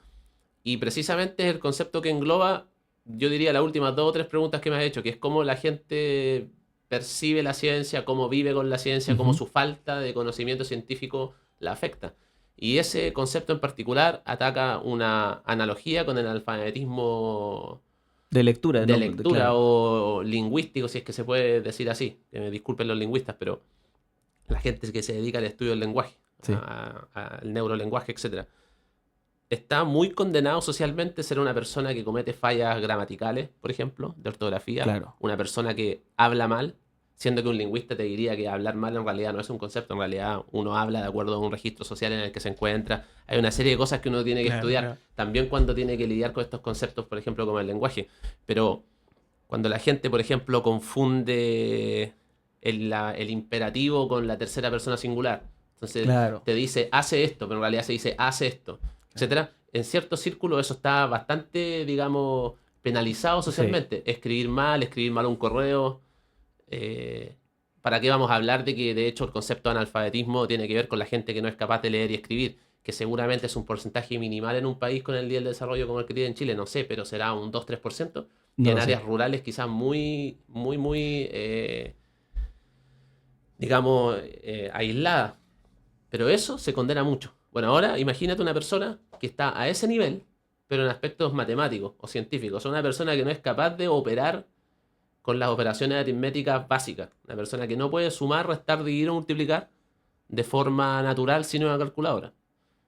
Y precisamente es el concepto que engloba, yo diría, las últimas dos o tres preguntas que me has hecho, que es cómo la gente percibe la ciencia, cómo vive con la ciencia, cómo Ujú. su falta de conocimiento científico la afecta. Y ese concepto en particular ataca una analogía con el alfabetismo De lectura, de ¿no? lectura Claro, o lingüístico, si es que se puede decir así. Que me disculpen los lingüistas, pero la gente que se dedica al estudio del lenguaje, sí, al neurolenguaje, etcétera, está muy condenado socialmente ser una persona que comete fallas gramaticales, por ejemplo, de ortografía, claro. una persona que habla mal, siendo que un lingüista te diría que hablar mal en realidad no es un concepto, en realidad uno habla de acuerdo a un registro social en el que se encuentra. Hay una serie de cosas que uno tiene que Claro, estudiar, claro. también cuando tiene que lidiar con estos conceptos, por ejemplo, como el lenguaje. Pero cuando la gente, por ejemplo, confunde el imperativo con la tercera persona singular, entonces Claro. te dice hace esto, pero en realidad se dice hace esto, Claro. etcétera. En ciertos círculos eso está bastante, digamos, penalizado Sí, socialmente. Escribir mal un correo. eh, ¿Para qué vamos a hablar de que de hecho el concepto de analfabetismo tiene que ver con la gente que no es capaz de leer y escribir? Que seguramente es un porcentaje minimal en un país con el nivel de desarrollo como el que tiene en Chile, no sé, pero será un 2-3%. Y no en lo sé. áreas rurales quizás muy, digamos, aisladas. Pero eso se condena mucho. Bueno, ahora imagínate una persona que está a ese nivel, pero en aspectos matemáticos o científicos. O sea, una persona que no es capaz de operar con las operaciones aritméticas básicas. Una persona que no puede sumar, restar, dividir o multiplicar de forma natural sin una calculadora.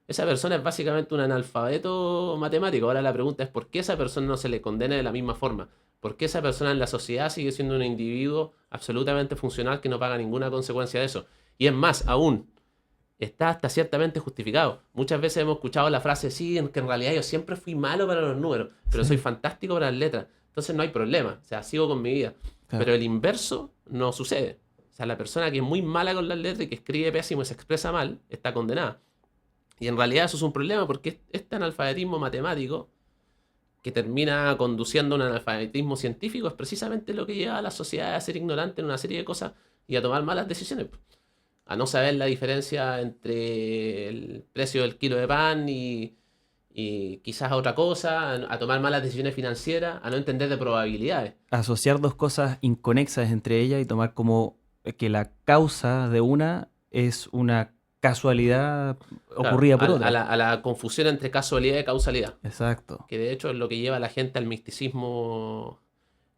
Esa persona es básicamente un analfabeto matemático. Ahora la pregunta es ¿por qué esa persona no se le condena de la misma forma? ¿Por qué esa persona en la sociedad sigue siendo un individuo absolutamente funcional que no paga ninguna consecuencia de eso? Y es más, aún, está hasta ciertamente justificado. Muchas veces hemos escuchado la frase, sí, que en realidad yo siempre fui malo para los números, pero soy Sí, fantástico para las letras. Entonces no hay problema, o sea, sigo con mi vida. Pero claro. el inverso no sucede. O sea, la persona que es muy mala con las letras y que escribe pésimo y se expresa mal, está condenada. Y en realidad eso es un problema porque este analfabetismo matemático que termina conduciendo a un analfabetismo científico es precisamente lo que lleva a la sociedad a ser ignorante en una serie de cosas y a tomar malas decisiones, a no saber la diferencia entre el precio del kilo de pan y quizás otra cosa, a tomar malas decisiones financieras, a no entender de probabilidades. Asociar dos cosas inconexas entre ellas y tomar como que la causa de una es una casualidad Claro, ocurrida por otra. a la confusión entre casualidad y causalidad, Exacto. que de hecho es lo que lleva a la gente al misticismo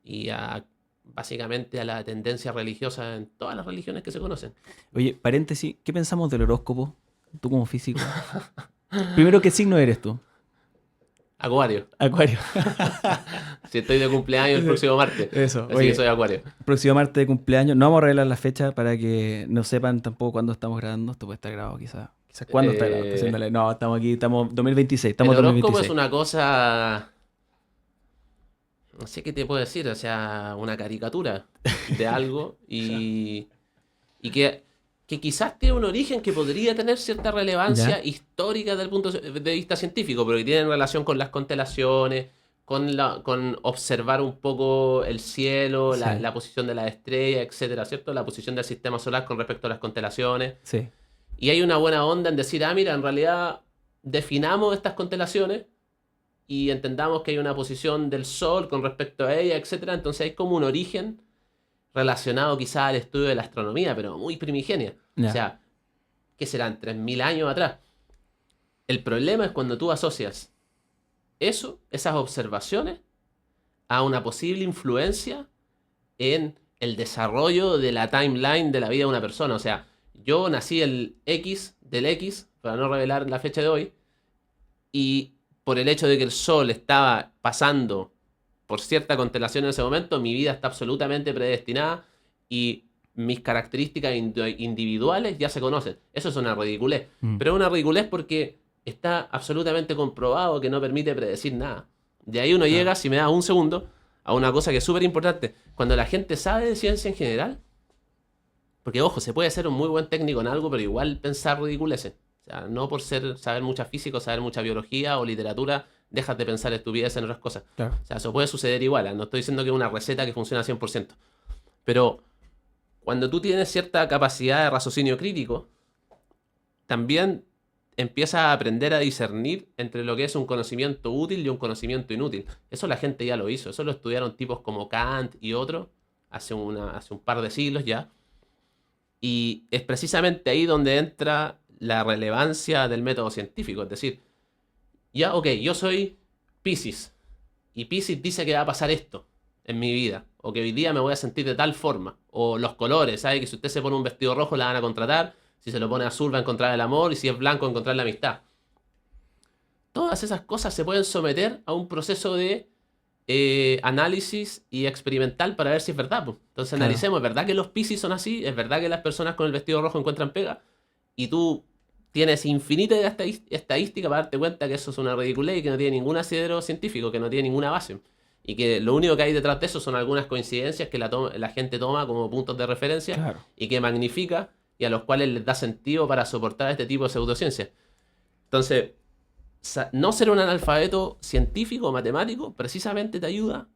y a básicamente a la tendencia religiosa en todas las religiones que se conocen. Oye, paréntesis, ¿qué pensamos del horóscopo? Tú como físico. Primero, ¿qué signo eres tú? Acuario. Acuario. Si estoy de cumpleaños el próximo martes, Eso, así que oye, soy Acuario. próximo martes de cumpleaños. No vamos a arreglar la fecha para que no sepan tampoco cuándo estamos grabando. Esto puede estar grabado quizás. Quizás cuándo está grabado. Está Eh, haciéndole. No, estamos aquí, estamos 2026. el Estamos horóscopo es 2026. una cosa, no sé qué te puedo decir, o sea, una caricatura de algo y que quizás tiene un origen que podría tener cierta ¿Ya? relevancia histórica desde el punto de vista científico, pero que tiene relación con las constelaciones, con observar un poco el cielo, Sí, la posición de las estrellas, etcétera, ¿cierto? La posición del sistema solar con respecto a las constelaciones. sí. Y hay una buena onda en decir, ah, mira, en realidad definamos estas constelaciones y entendamos que hay una posición del Sol con respecto a ella, etcétera. Entonces hay como un origen relacionado quizá al estudio de la astronomía, pero muy primigenia. O Ya. sea, ¿qué serán? 3.000 años atrás. El problema es cuando tú asocias eso, esas observaciones, a una posible influencia en el desarrollo de la timeline de la vida de una persona. O sea, yo nací el X del X, para no revelar la fecha de hoy, y por el hecho de que el Sol estaba pasando por cierta constelación en ese momento, mi vida está absolutamente predestinada y mis características individuales ya se conocen. Eso es una ridiculez. Mm, Pero es una ridiculez porque está absolutamente comprobado que no permite predecir nada. De ahí uno claro. llega, si me das un segundo, a una cosa que es súper importante. Cuando la gente sabe de ciencia en general, porque ojo, se puede ser un muy buen técnico en algo, pero igual pensar ridiculeces. O sea, no por saber mucha física o saber mucha biología o literatura, dejas de pensar estupideces en otras cosas. Claro. O sea, eso puede suceder igual. No estoy diciendo que es una receta que funciona al 100%. Pero cuando tú tienes cierta capacidad de raciocinio crítico, también empiezas a aprender a discernir entre lo que es un conocimiento útil y un conocimiento inútil. Eso la gente ya lo hizo. Eso lo estudiaron tipos como Kant y otros hace un par de siglos ya. Y es precisamente ahí donde entra la relevancia del método científico. Es decir, ya, ok, yo soy Piscis. Y Piscis dice que va a pasar esto en mi vida. O que hoy día me voy a sentir de tal forma. O los colores, ¿sabe? Que si usted se pone un vestido rojo la van a contratar. Si se lo pone azul va a encontrar el amor. Y si es blanco va a encontrar la amistad. Todas esas cosas se pueden someter a un proceso de análisis y experimental para ver si es verdad. Pues. Entonces Claro. analicemos, ¿es verdad que los Piscis son así? ¿Es verdad que las personas con el vestido rojo encuentran pega? Y tú tienes infinita estadística para darte cuenta que eso es una ridiculez y que no tiene ningún asidero científico, que no tiene ninguna base. Y que lo único que hay detrás de eso son algunas coincidencias que la gente toma como puntos de referencia Claro. y que magnifica y a los cuales les da sentido para soportar este tipo de pseudociencias. Entonces, no ser un analfabeto científico o matemático precisamente te ayuda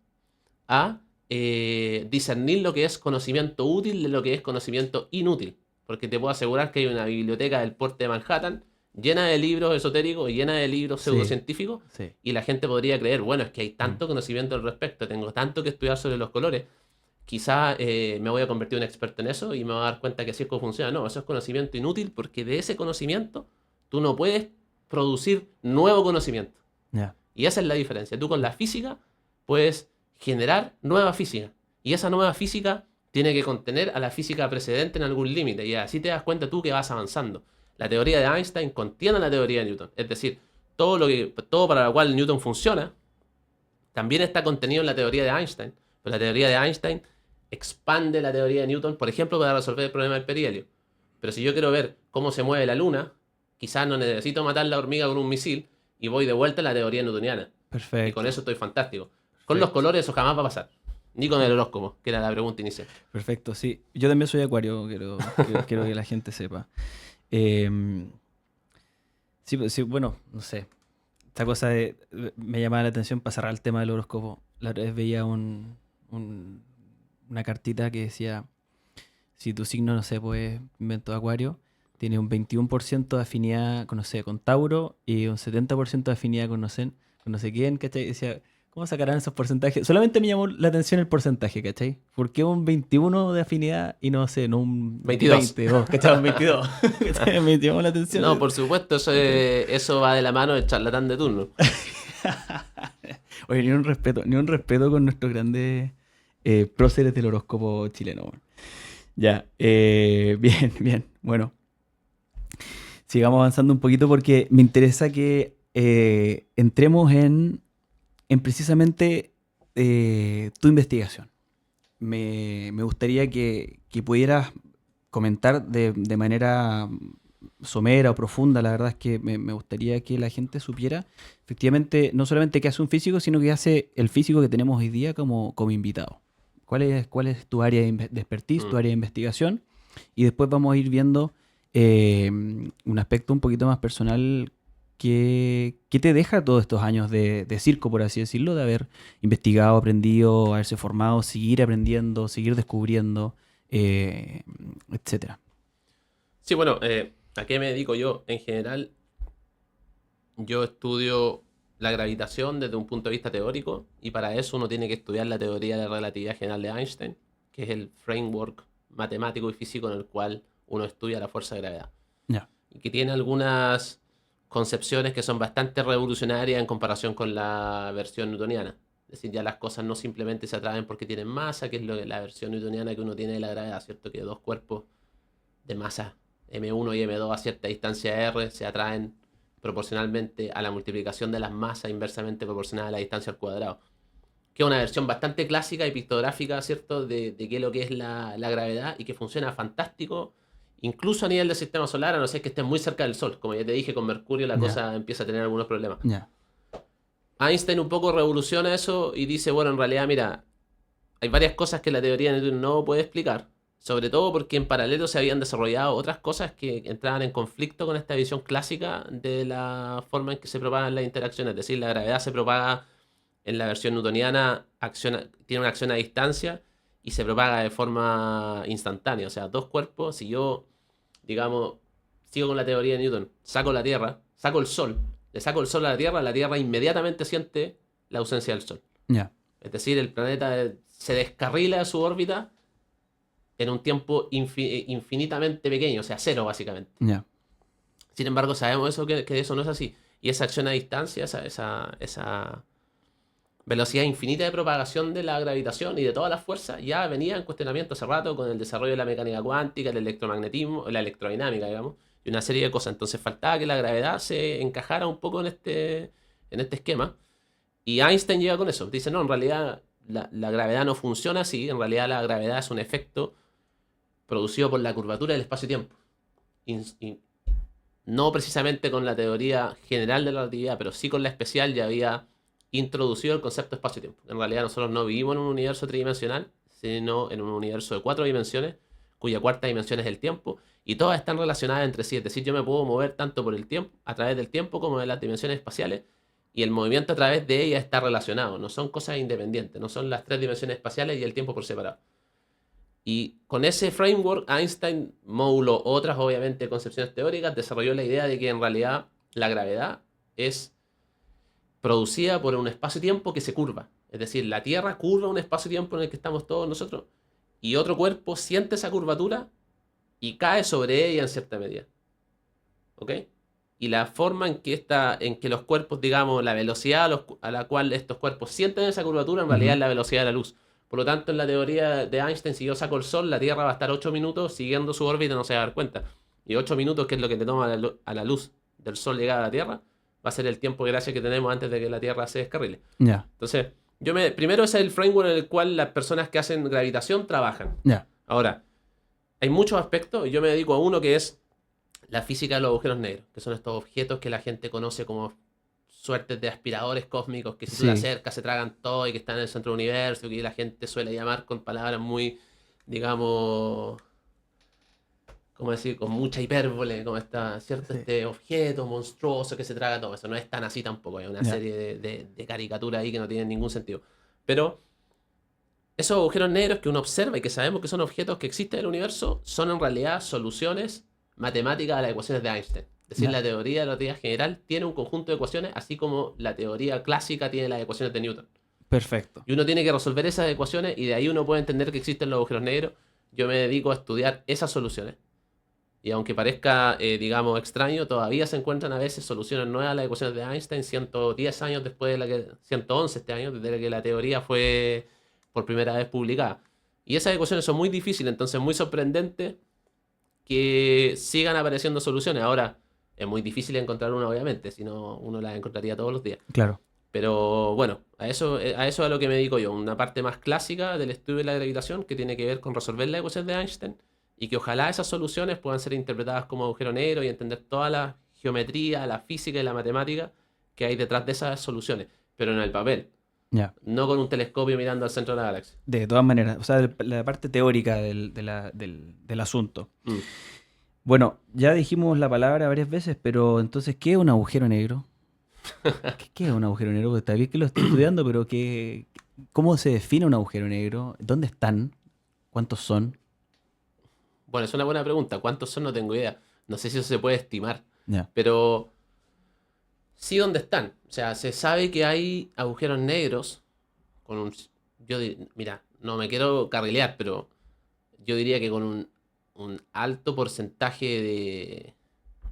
a discernir lo que es conocimiento útil de lo que es conocimiento inútil. Porque te puedo asegurar que hay una biblioteca del porte de Manhattan llena de libros esotéricos y llena de libros Sí. pseudocientíficos Sí. y la gente podría creer, bueno, es que hay tanto conocimiento al respecto, tengo tanto que estudiar sobre los colores, quizá me voy a convertir en un experto en eso y me voy a dar cuenta que así es como funciona. No, eso es conocimiento inútil porque de ese conocimiento tú no puedes producir nuevo conocimiento. Ya. Y esa es la diferencia. Tú con la física puedes generar nueva física. Y esa nueva física tiene que contener a la física precedente en algún límite. Y así te das cuenta tú que vas avanzando. La teoría de Einstein contiene la teoría de Newton. Es decir, todo para lo cual Newton funciona también está contenido en la teoría de Einstein. Pero la teoría de Einstein expande la teoría de Newton, por ejemplo, para resolver el problema del perihelio. Pero si yo quiero ver cómo se mueve la luna, quizás no necesito matar la hormiga con un misil y voy de vuelta a la teoría newtoniana. Perfecto. Y con eso estoy fantástico. Con los colores eso jamás va a pasar. Ni con el horóscopo, que era la pregunta inicial. Perfecto, sí. Yo también soy acuario, quiero que la gente sepa. Sí, sí, bueno, no sé. Esta cosa me llamaba la atención para cerrar el tema del horóscopo. La otra vez veía una cartita que decía, si tu signo, no sé, pues, invento acuario, tiene un 21% de afinidad con, no sé, con Tauro y un 70% de afinidad con no sé quién, ¿cachai? Decía, ¿cómo sacarán esos porcentajes? Solamente me llamó la atención el porcentaje, ¿cachai? ¿Por qué un 21 de afinidad y no sé, no un 22. 22, ¿cachai? Un 22. ¿Cachai? Me llamó la atención. No, por supuesto, eso va de la mano del charlatán de turno. Oye, ni un respeto con nuestros grandes próceres del horóscopo chileno. Bueno. Ya, bien, bueno. Sigamos avanzando un poquito porque me interesa que entremos en precisamente tu investigación. Me gustaría que pudieras comentar de manera somera o profunda. La verdad es que me gustaría que la gente supiera efectivamente no solamente qué hace un físico, sino qué hace el físico que tenemos hoy día como invitado. ¿Cuál es tu área de expertise, tu área de investigación? Y después vamos a ir viendo un aspecto un poquito más personal. ¿Qué te deja todos estos años de circo, por así decirlo? De haber investigado, aprendido, haberse formado, seguir aprendiendo, seguir descubriendo, etcétera. Sí, bueno, ¿a qué me dedico yo? En general, yo estudio la gravitación desde un punto de vista teórico y para eso uno tiene que estudiar la teoría de la relatividad general de Einstein, que es el framework matemático y físico en el cual uno estudia la fuerza de gravedad. Ya. Y que tiene algunas concepciones que son bastante revolucionarias en comparación con la versión newtoniana. Es decir, ya las cosas no simplemente se atraen porque tienen masa, que es la versión newtoniana que uno tiene de la gravedad, ¿cierto? Que dos cuerpos de masa M1 y M2 a cierta distancia R se atraen proporcionalmente a la multiplicación de las masas inversamente proporcional a la distancia al cuadrado. Que es una versión bastante clásica y pictográfica, ¿cierto? De qué es lo que es la gravedad y que funciona fantástico incluso a nivel del sistema solar, a no ser que esté muy cerca del Sol. Como ya te dije, con Mercurio la cosa empieza a tener algunos problemas. Einstein un poco revoluciona eso y dice, bueno, en realidad, mira, hay varias cosas que la teoría de Newton no puede explicar, sobre todo porque en paralelo se habían desarrollado otras cosas que entraban en conflicto con esta visión clásica de la forma en que se propagan las interacciones, es decir, la gravedad se propaga en la versión newtoniana, tiene una acción a distancia y se propaga de forma instantánea, o sea, dos cuerpos, si yo, digamos, sigo con la teoría de Newton, saco la Tierra, saco el Sol, le saco el Sol a la Tierra inmediatamente siente la ausencia del Sol. Ya. Es decir, el planeta se descarrila de su órbita en un tiempo infinitamente pequeño, o sea, cero básicamente. Ya. Sin embargo, sabemos eso, que eso no es así. Y esa acción a distancia, esa velocidad infinita de propagación de la gravitación y de todas las fuerzas, ya venía en cuestionamiento hace rato con el desarrollo de la mecánica cuántica, el electromagnetismo, la electrodinámica, digamos, y una serie de cosas. Entonces faltaba que la gravedad se encajara un poco en este esquema. Y Einstein llega con eso. Dice, no, en realidad la gravedad no funciona así. En realidad la gravedad es un efecto producido por la curvatura del espacio-tiempo. No precisamente con la teoría general de la relatividad, pero sí con la especial ya había introducido el concepto de espacio-tiempo. En realidad nosotros no vivimos en un universo tridimensional, sino en un universo de 4 dimensiones, cuya cuarta dimensión es el tiempo, y todas están relacionadas entre sí. Es decir, yo me puedo mover tanto por el tiempo, a través del tiempo, como de las dimensiones espaciales, y el movimiento a través de ellas está relacionado. No son cosas independientes, no son las 3 dimensiones espaciales y el tiempo por separado. Y con ese framework, Einstein moduló otras, obviamente, concepciones teóricas, desarrolló la idea de que en realidad la gravedad es producida por un espacio-tiempo que se curva. Es decir, la Tierra curva un espacio-tiempo en el que estamos todos nosotros, y otro cuerpo siente esa curvatura y cae sobre ella en cierta medida. ¿Ok? Y la forma en que los cuerpos, digamos, la velocidad a la cual estos cuerpos sienten esa curvatura, en realidad es la velocidad de la luz. Por lo tanto, en la teoría de Einstein, si yo saco el Sol, la Tierra va a estar 8 minutos siguiendo su órbita y no se va a dar cuenta. Y 8 minutos, que es lo que le toma a la luz del Sol llegar a la Tierra, va a ser el tiempo de gracia que tenemos antes de que la Tierra se descarrile. Ya. Entonces, primero ese es el framework en el cual las personas que hacen gravitación trabajan. Ya. Ahora, hay muchos aspectos, y yo me dedico a uno que es la física de los agujeros negros, que son estos objetos que la gente conoce como suertes de aspiradores cósmicos, que si tú Sí. te acercas se tragan todo y que están en el centro del universo, que la gente suele llamar con palabras muy, digamos, ¿cómo decir? Con mucha hipérbole, como está, ¿cierto? Sí. Este objeto monstruoso que se traga todo eso. No es tan así tampoco, hay una Ya. serie de caricaturas ahí que no tienen ningún sentido. Pero esos agujeros negros que uno observa y que sabemos que son objetos que existen en el universo, son en realidad soluciones matemáticas a las ecuaciones de Einstein. Es decir, Ya. la teoría de la relatividad general tiene un conjunto de ecuaciones, así como la teoría clásica tiene las ecuaciones de Newton. Perfecto. Y uno tiene que resolver esas ecuaciones y de ahí uno puede entender que existen los agujeros negros. Yo me dedico a estudiar esas soluciones. Y aunque parezca, digamos, extraño, todavía se encuentran a veces soluciones nuevas a las ecuaciones de Einstein 110 años después de 111 este año, desde que la teoría fue por primera vez publicada. Y esas ecuaciones son muy difíciles, entonces muy sorprendente que sigan apareciendo soluciones. Ahora, es muy difícil encontrar una, obviamente, si no uno las encontraría todos los días. Claro. Pero bueno, a eso es a lo que me dedico yo. Una parte más clásica del estudio de la gravitación que tiene que ver con resolver las ecuaciones de Einstein y que ojalá esas soluciones puedan ser interpretadas como agujero negro y entender toda la geometría, la física y la matemática que hay detrás de esas soluciones, pero en el papel, Ya. no con un telescopio mirando al centro de la galaxia. De todas maneras, o sea, la parte teórica del asunto. Mm. Bueno, ya dijimos la palabra varias veces, pero entonces, ¿qué es un agujero negro? ¿Qué es un agujero negro? Porque está bien que lo estoy estudiando, pero ¿cómo se define un agujero negro? ¿Dónde están? ¿Cuántos son? Bueno, es una buena pregunta. ¿Cuántos son? No tengo idea. No sé si eso se puede estimar. Ya. Pero sí, ¿dónde están? O sea, se sabe que hay agujeros negros con un... Mira, no me quiero carrilear, pero yo diría que con un alto porcentaje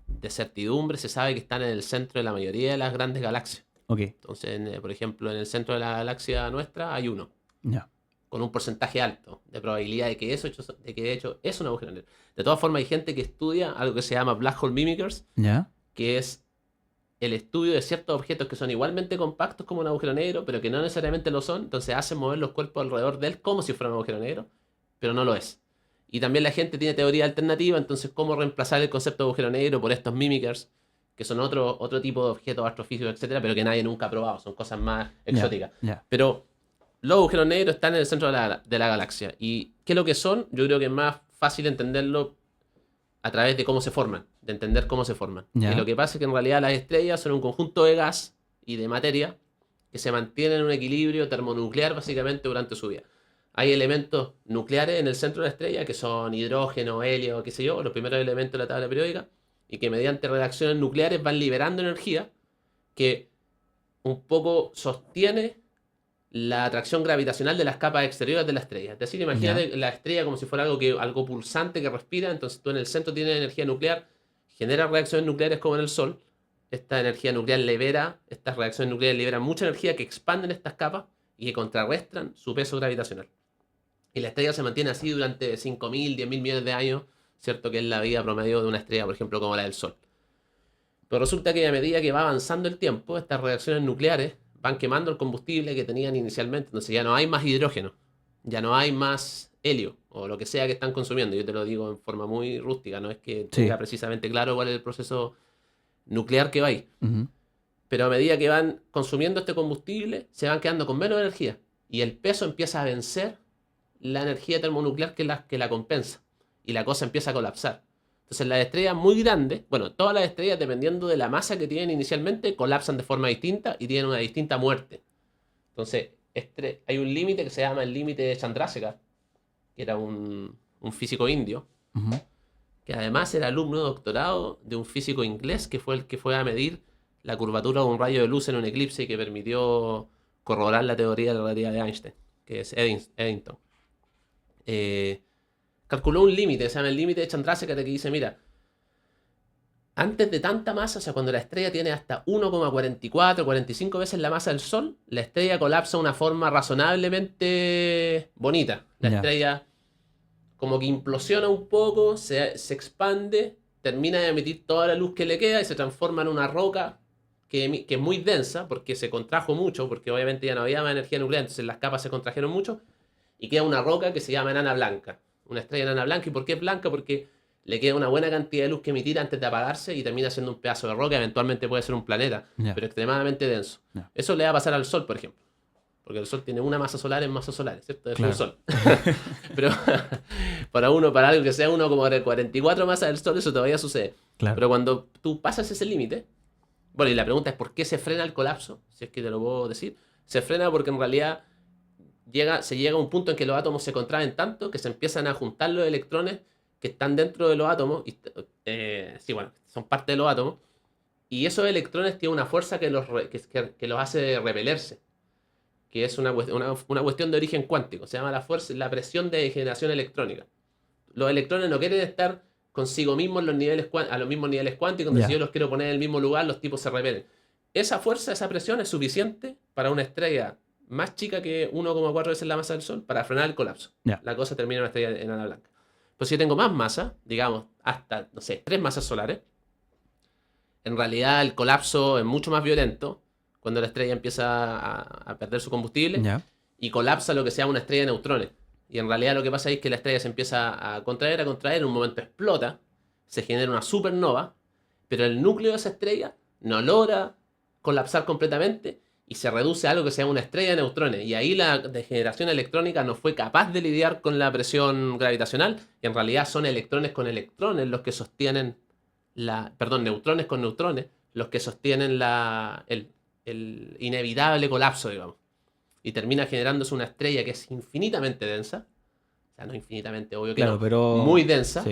de certidumbre se sabe que están en el centro de la mayoría de las grandes galaxias. Ok. Entonces, por ejemplo, en el centro de la galaxia nuestra hay uno, Ya. con un porcentaje alto de probabilidad de que de hecho es un agujero negro. De todas formas, hay gente que estudia algo que se llama Black Hole Mimickers, ¿Ya? que es el estudio de ciertos objetos que son igualmente compactos como un agujero negro, pero que no necesariamente lo son, entonces hacen mover los cuerpos alrededor de él como si fuera un agujero negro, pero no lo es. Y también la gente tiene teoría alternativa, entonces cómo reemplazar el concepto de agujero negro por estos mimickers, que son otro tipo de objetos astrofísicos, etcétera, pero que nadie nunca ha probado, son cosas más exóticas. Pero los agujeros negros están en el centro de la galaxia. ¿Y qué es lo que son? Yo creo que es más fácil entenderlo a través de cómo se forman, de entender cómo se forman. Y lo que pasa es que en realidad las estrellas son un conjunto de gas y de materia que se mantienen en un equilibrio termonuclear básicamente durante su vida. Hay elementos nucleares en el centro de la estrella que son hidrógeno, helio, qué sé yo, los primeros elementos de la tabla periódica, y que mediante reacciones nucleares van liberando energía que un poco sostiene la atracción gravitacional de las capas exteriores de la estrella. Es decir, imagínate la estrella como si fuera algo pulsante que respira, entonces tú en el centro tienes energía nuclear, genera reacciones nucleares como en el Sol, esta energía nuclear estas reacciones nucleares liberan mucha energía que expanden estas capas y que contrarrestan su peso gravitacional. Y la estrella se mantiene así durante 5.000, 10.000 millones de años, ¿cierto? Que es la vida promedio de una estrella, por ejemplo, como la del Sol. Pero resulta que a medida que va avanzando el tiempo, estas reacciones nucleares van quemando el combustible que tenían inicialmente. Entonces ya no hay más hidrógeno, ya no hay más helio, o lo que sea que están consumiendo. Yo te lo digo en forma muy rústica, no es que tenga precisamente claro cuál es el proceso nuclear que va ahí. Pero a medida que van consumiendo este combustible, se van quedando con menos energía. Y el peso empieza a vencer la energía termonuclear que la compensa. Y la cosa empieza a colapsar. Entonces las estrellas muy grandes, bueno, todas las estrellas dependiendo de la masa que tienen inicialmente, colapsan de forma distinta y tienen una distinta muerte. Entonces hay un límite que se llama el límite de Chandrasekhar, que era un físico indio, que además era alumno de doctorado de un físico inglés que fue el que fue a medir la curvatura de un rayo de luz en un eclipse y que permitió corroborar la teoría de la relatividad de Einstein, que es Eddington. Calculó un límite, se llama el límite de Chandrasekhar, que dice, mira, antes de tanta masa, o sea, cuando la estrella tiene hasta 1,44, 45 veces la masa del Sol, la estrella colapsa de una forma razonablemente bonita. La estrella como que implosiona un poco, se expande, termina de emitir toda la luz que le queda y se transforma en una roca que es muy densa, porque se contrajo mucho, porque obviamente ya no había más energía nuclear, entonces las capas se contrajeron mucho, y queda una roca que se llama enana blanca. Una estrella enana blanca. ¿Y por qué es blanca? Porque le queda una buena cantidad de luz que emitir antes de apagarse y termina siendo un pedazo de roca. Eventualmente puede ser un planeta, pero extremadamente denso. Eso le va a pasar al Sol, por ejemplo. Porque el Sol tiene una masa solar en masas solares, ¿cierto? Es un Sol. Pero para algo que sea 1,44 masas del Sol, eso todavía sucede. Pero cuando tú pasas ese límite, bueno, y la pregunta es ¿por qué se frena el colapso? Si es que te lo puedo decir. Se frena porque en realidad se llega a un punto en que los átomos se contraen tanto que se empiezan a juntar los electrones que están dentro de los átomos, y, son parte de los átomos, y esos electrones tienen una fuerza que los hace repelerse, que es una cuestión de origen cuántico, se llama la presión de degeneración electrónica. Los electrones no quieren estar consigo mismos a los mismos niveles cuánticos, entonces si yo los quiero poner en el mismo lugar, los tipos se repelen. Esa fuerza, esa presión es suficiente para una estrella más chica que 1,4 veces la masa del Sol para frenar el colapso. La cosa termina en una estrella enana blanca. Pues si yo tengo más masa, digamos, hasta, 3 masas solares, en realidad el colapso es mucho más violento cuando la estrella empieza a perder su combustible y colapsa lo que se llama una estrella de neutrones. Y en realidad lo que pasa es que la estrella se empieza a contraer, en un momento explota, se genera una supernova, pero el núcleo de esa estrella no logra colapsar completamente y se reduce a algo que se llama una estrella de neutrones. Y ahí la degeneración electrónica no fue capaz de lidiar con la presión gravitacional, y en realidad son electrones con electrones los que sostienen neutrones con neutrones los que sostienen el inevitable colapso, digamos. Y termina generándose una estrella que es infinitamente densa, o sea, no infinitamente, obvio que no, pero muy densa,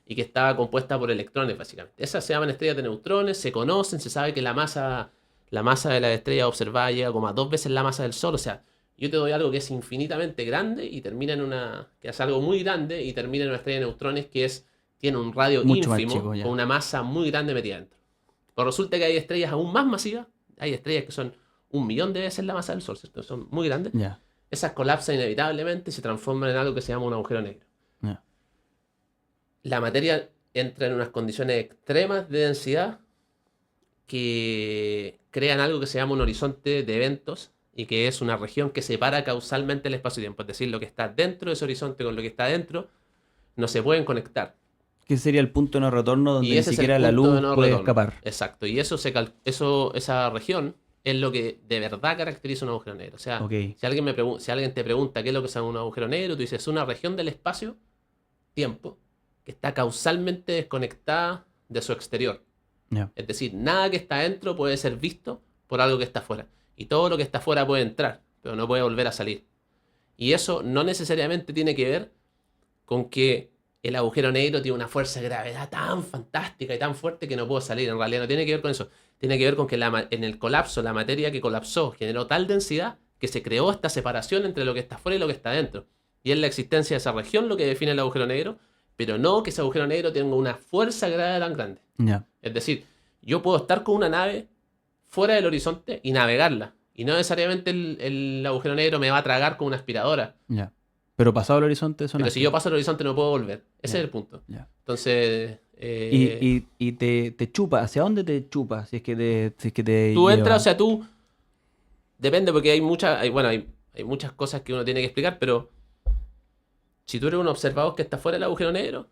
y que está compuesta por electrones, básicamente. Esas se llaman estrellas de neutrones, se conocen, se sabe que la masa de la estrella observada llega como a 2 veces la masa del Sol. O sea, yo te doy algo que es infinitamente grande y termina que es algo muy grande y termina en una estrella de neutrones que tiene un radio mucho ínfimo, chico, con una masa muy grande metida dentro. Pero resulta que hay estrellas aún más masivas, hay estrellas que son 1.000.000 de veces la masa del Sol, ¿cierto? Son muy grandes. Esas colapsan inevitablemente y se transforman en algo que se llama un agujero negro. La materia entra en unas condiciones extremas de densidad que crean algo que se llama un horizonte de eventos, y que es una región que separa causalmente el espacio-tiempo. Es decir, lo que está dentro de ese horizonte con lo que está dentro no se pueden conectar. Que sería el punto de no retorno donde Y ni ese es el siquiera la punto luz de no puede retorno. escapar. Exacto. Y esa región es lo que de verdad caracteriza un agujero negro. O sea, Ok, si alguien te pregunta qué es lo que es un agujero negro, tú dices, es una región del espacio-tiempo que está causalmente desconectada de su exterior. ya. Es decir, nada que está dentro puede ser visto por algo que está afuera. Y todo lo que está afuera puede entrar, pero no puede volver a salir. Y eso no necesariamente tiene que ver con que el agujero negro tiene una fuerza de gravedad tan fantástica y tan fuerte que no puedo salir. En realidad no tiene que ver con eso. Tiene que ver con que en el colapso, la materia que colapsó generó tal densidad que se creó esta separación entre lo que está afuera y lo que está dentro. Y es la existencia de esa región lo que define el agujero negro, pero no que ese agujero negro tenga una fuerza de gravedad tan grande. Ya, Es decir, yo puedo estar con una nave fuera del horizonte y navegarla. Y no necesariamente el agujero negro me va a tragar con una aspiradora. ya. Pero pasado el horizonte Pero si sonaste. yo paso el horizonte no puedo volver. Ese Ya, es el punto. ya. Entonces, Y te chupa, ¿hacia dónde te chupa? Si es que te tú entras, o lleva. sea, tú... Depende porque hay muchas cosas que uno tiene que explicar, pero si tú eres un observador que está fuera del agujero negro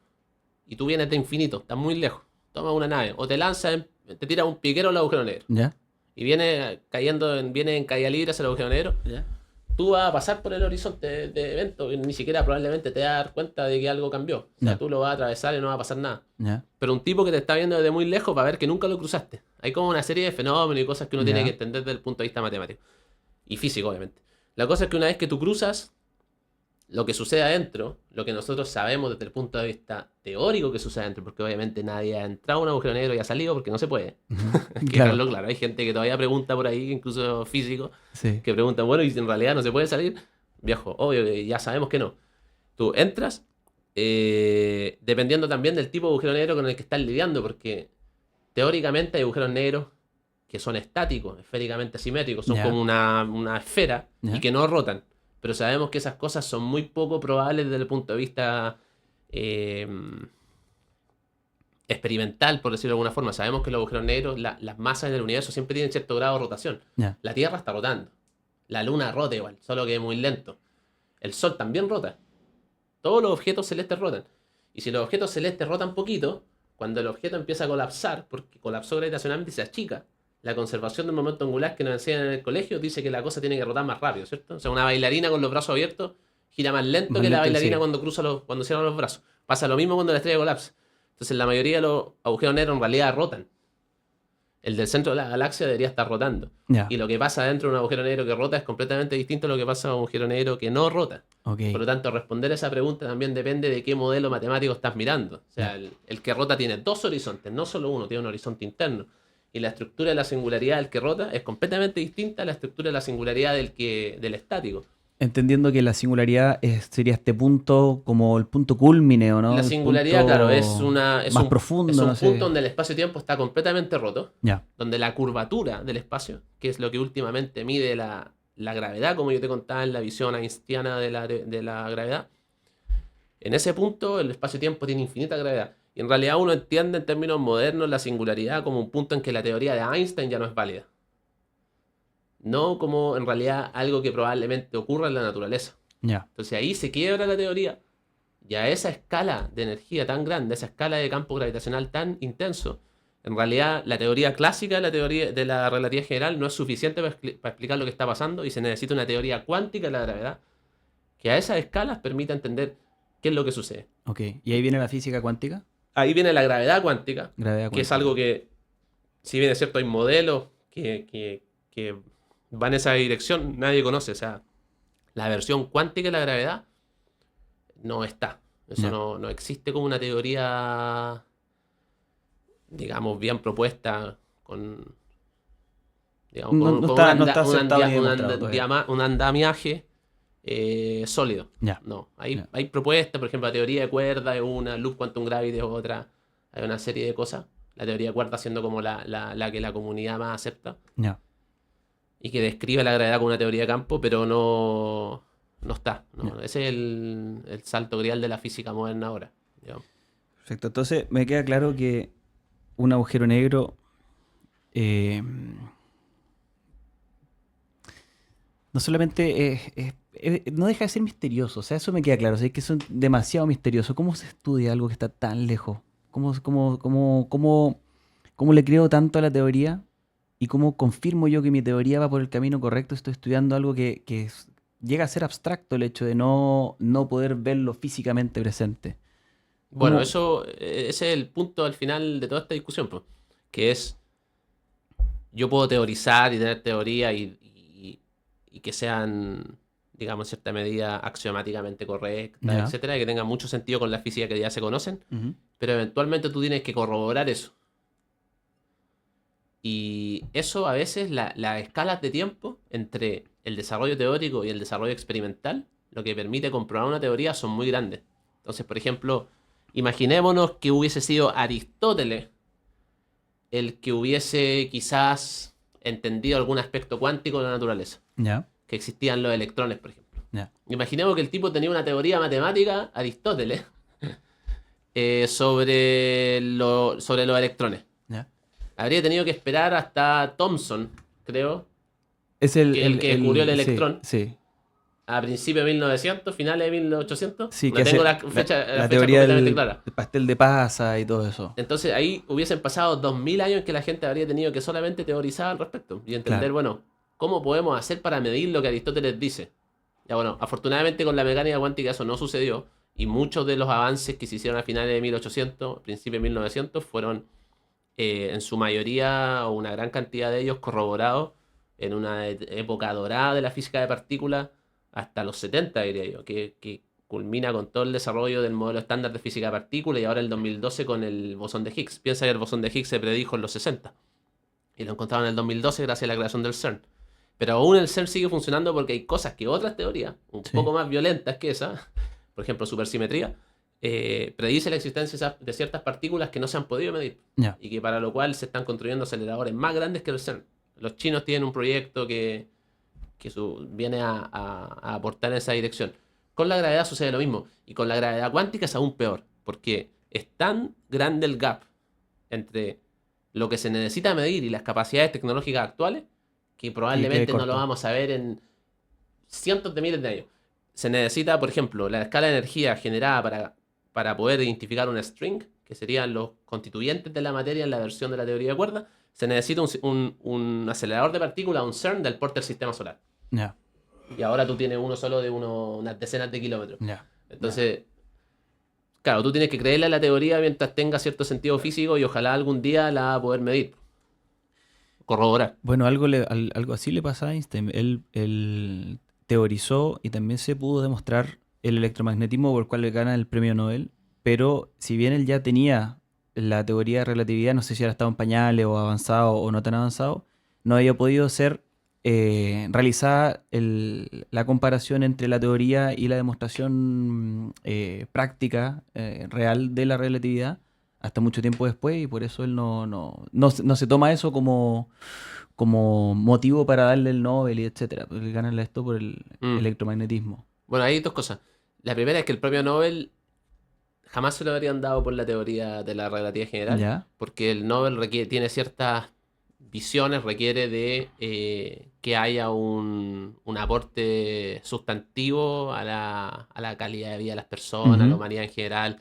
y tú vienes de infinito, estás muy lejos, tomas una nave o te lanzas, te tiras un piquero al agujero negro ¿Ya? y viene en caída libre hacia el agujero negro, ¿Ya? tú vas a pasar por el horizonte de evento y ni siquiera probablemente te vas a dar cuenta de que algo cambió. O sea, Ya. tú lo vas a atravesar y no va a pasar nada. ¿Ya? Pero un tipo que te está viendo desde muy lejos va a ver que nunca lo cruzaste. Hay como una serie de fenómenos y cosas que uno tiene que ¿Ya? entender desde el punto de vista matemático. Y físico, obviamente. La cosa es que una vez que tú cruzas, lo que sucede adentro, lo que nosotros sabemos desde el punto de vista teórico que sucede adentro, porque obviamente nadie ha entrado a un agujero negro y ha salido porque no se puede. Ujú. Hay que Claro. dejarlo claro. Hay gente que todavía pregunta por ahí, incluso físicos, Sí. que preguntan, bueno, ¿y si en realidad no se puede salir? Viejo, obvio que ya sabemos que no. Tú entras, dependiendo también del tipo de agujero negro con el que estás lidiando, porque teóricamente hay agujeros negros que son estáticos, esféricamente simétricos, son Ya. como una esfera Ya. y que no rotan. Pero sabemos que esas cosas son muy poco probables desde el punto de vista eh, experimental, por decirlo de alguna forma. Sabemos que los agujeros negros, las masas en el universo siempre tienen cierto grado de rotación. Ya. La Tierra está rotando. La Luna rota igual, solo que es muy lento. El Sol también rota. Todos los objetos celestes rotan. Y si los objetos celestes rotan poquito, cuando el objeto empieza a colapsar, porque colapsó gravitacionalmente y se achica, la conservación del momento angular que nos enseñan en el colegio dice que la cosa tiene que rotar más rápido, ¿cierto? O sea, una bailarina con los brazos abiertos gira más lento Más que la lento, bailarina sí. cuando cierra los brazos. Pasa lo mismo cuando la estrella colapsa. Entonces, la mayoría de los agujeros negros en realidad rotan. El del centro de la galaxia debería estar rotando. Ya. Y lo que pasa dentro de un agujero negro que rota es completamente distinto a lo que pasa en un agujero negro que no rota. Ok. Por lo tanto, responder a esa pregunta también depende de qué modelo matemático estás mirando. O sea, Ya. el que rota tiene dos horizontes, no solo uno, tiene un horizonte interno. Y la estructura de la singularidad del que rota es completamente distinta a la estructura de la singularidad del estático. Entendiendo que la singularidad sería este punto como el punto culmine, ¿o no? La El singularidad, punto claro, es más un profundo, no sé. punto donde el espacio-tiempo está completamente roto, Ya. donde la curvatura del espacio, que es lo que últimamente mide la gravedad, como yo te contaba en la visión einsteiniana de la gravedad, en ese punto el espacio-tiempo tiene infinita gravedad. Y en realidad uno entiende en términos modernos la singularidad como un punto en que la teoría de Einstein ya no es válida. No como en realidad algo que probablemente ocurra en la naturaleza. Ya. Entonces ahí se quiebra la teoría. Y a esa escala de energía tan grande, a esa escala de campo gravitacional tan intenso, en realidad la teoría clásica, la teoría de la relatividad general, no es suficiente para explicar lo que está pasando y se necesita una teoría cuántica de la gravedad que a esas escalas permita entender qué es lo que sucede. Ok. ¿Y ahí viene la física cuántica? Ahí viene la gravedad cuántica, Gravedad que es cuántica. algo que, si bien es cierto, hay modelos que van en esa dirección, nadie conoce. O sea, la versión cuántica de la gravedad no está. Eso Ya. no existe como una teoría, digamos, bien propuesta con, digamos, No, no con está, no está aceptado ni demostrado todavía. un andamiaje sólido. Ya. No, hay, Ya. hay propuestas, por ejemplo, la teoría de cuerda es una, loop quantum gravity es otra, hay una serie de cosas. La teoría de cuerda siendo como la que la comunidad más acepta Ya. y que describe la gravedad como una teoría de campo, pero no está. No. Ya. Ese es el salto grial de la física moderna ahora, digamos. Perfecto. Entonces me queda claro que un agujero negro no solamente no deja de ser misterioso, o sea, eso me queda claro, o sea, es que son demasiado misterioso. ¿Cómo se estudia algo que está tan lejos? ¿Cómo le creo tanto a la teoría? ¿Y cómo confirmo yo que mi teoría va por el camino correcto? Estoy estudiando algo llega a ser abstracto el hecho de no poder verlo físicamente presente. Bueno, ¿Cómo? eso, ese es el punto al final de toda esta discusión, pues, que es, yo puedo teorizar y tener teoría y que sean, digamos, en cierta medida axiomáticamente correctas, Ya. etcétera, y que tengan mucho sentido con la física que ya se conocen, Ujú. pero eventualmente tú tienes que corroborar eso. Y eso a veces, las escalas de tiempo entre el desarrollo teórico y el desarrollo experimental, lo que permite comprobar una teoría, son muy grandes. Entonces, por ejemplo, imaginémonos que hubiese sido Aristóteles el que hubiese quizás entendido algún aspecto cuántico de la naturaleza, Ya. que existían los electrones, por ejemplo. Ya. Imaginemos que el tipo tenía una teoría matemática, Aristóteles, sobre los electrones. Ya. Habría tenido que esperar hasta Thomson, creo, Es que es el que descubrió el sí, electrón, sí. a principios de 1900, finales de 1800. Sí, que No tengo hace la la fecha teoría completamente clara. del pastel de pasa y todo eso. Entonces ahí hubiesen pasado 2000 años en que la gente habría tenido que solamente teorizar al respecto y entender, Claro. bueno, cómo podemos hacer para medir lo que Aristóteles dice. Ya bueno, afortunadamente con la mecánica cuántica eso no sucedió y muchos de los avances que se hicieron a finales de 1800, principios de 1900, fueron en su mayoría o una gran cantidad de ellos corroborados en una época dorada de la física de partículas hasta los 70, diría yo, que culmina con todo el desarrollo del modelo estándar de física de partículas y ahora el 2012 con el bosón de Higgs. Piensa que el bosón de Higgs se predijo en los 60 y lo encontraron en el 2012 gracias a la creación del CERN. Pero aún el CERN sigue funcionando porque hay cosas que otras teorías, un Sí. poco más violentas que esa, por ejemplo supersimetría, predice la existencia de ciertas partículas que no se han podido medir Ya. y que para lo cual se están construyendo aceleradores más grandes que el CERN. Los chinos tienen un proyecto que viene a aportar en esa dirección. Con la gravedad sucede lo mismo y con la gravedad cuántica es aún peor porque es tan grande el gap entre lo que se necesita medir y las capacidades tecnológicas actuales que Que quede probablemente no lo corto. vamos a ver en cientos de miles de años. Se necesita, por ejemplo, la escala de energía generada para poder identificar una string, que serían los constituyentes de la materia en la versión de la teoría de cuerdas. Se necesita un acelerador de partículas, un CERN del porte del sistema solar. Ya. Y ahora tú tienes uno solo de unas decenas de kilómetros. Ya. Ya. Entonces, claro, tú tienes que creerle a la teoría mientras tenga cierto sentido físico y ojalá algún día la va a poder medir, corroborar. Bueno, algo así le pasa a Einstein. Él teorizó y también se pudo demostrar el electromagnetismo por el cual le gana el premio Nobel, pero si bien él ya tenía la teoría de relatividad, no sé si ahora estaba en pañales o avanzado o no tan avanzado, no había podido ser realizada la comparación entre la teoría y la demostración práctica, real de la relatividad hasta mucho tiempo después y por eso él no se toma eso como motivo para darle el Nobel y etcétera. Porque ganarle esto por el Mm. electromagnetismo. Bueno, hay dos cosas. La primera es que el premio Nobel jamás se lo habrían dado por la teoría de la relatividad general, ¿Ya? porque el Nobel tiene ciertas visiones, requiere de que haya un aporte sustantivo a la calidad de vida de las personas, a la Ujú. humanidad en general.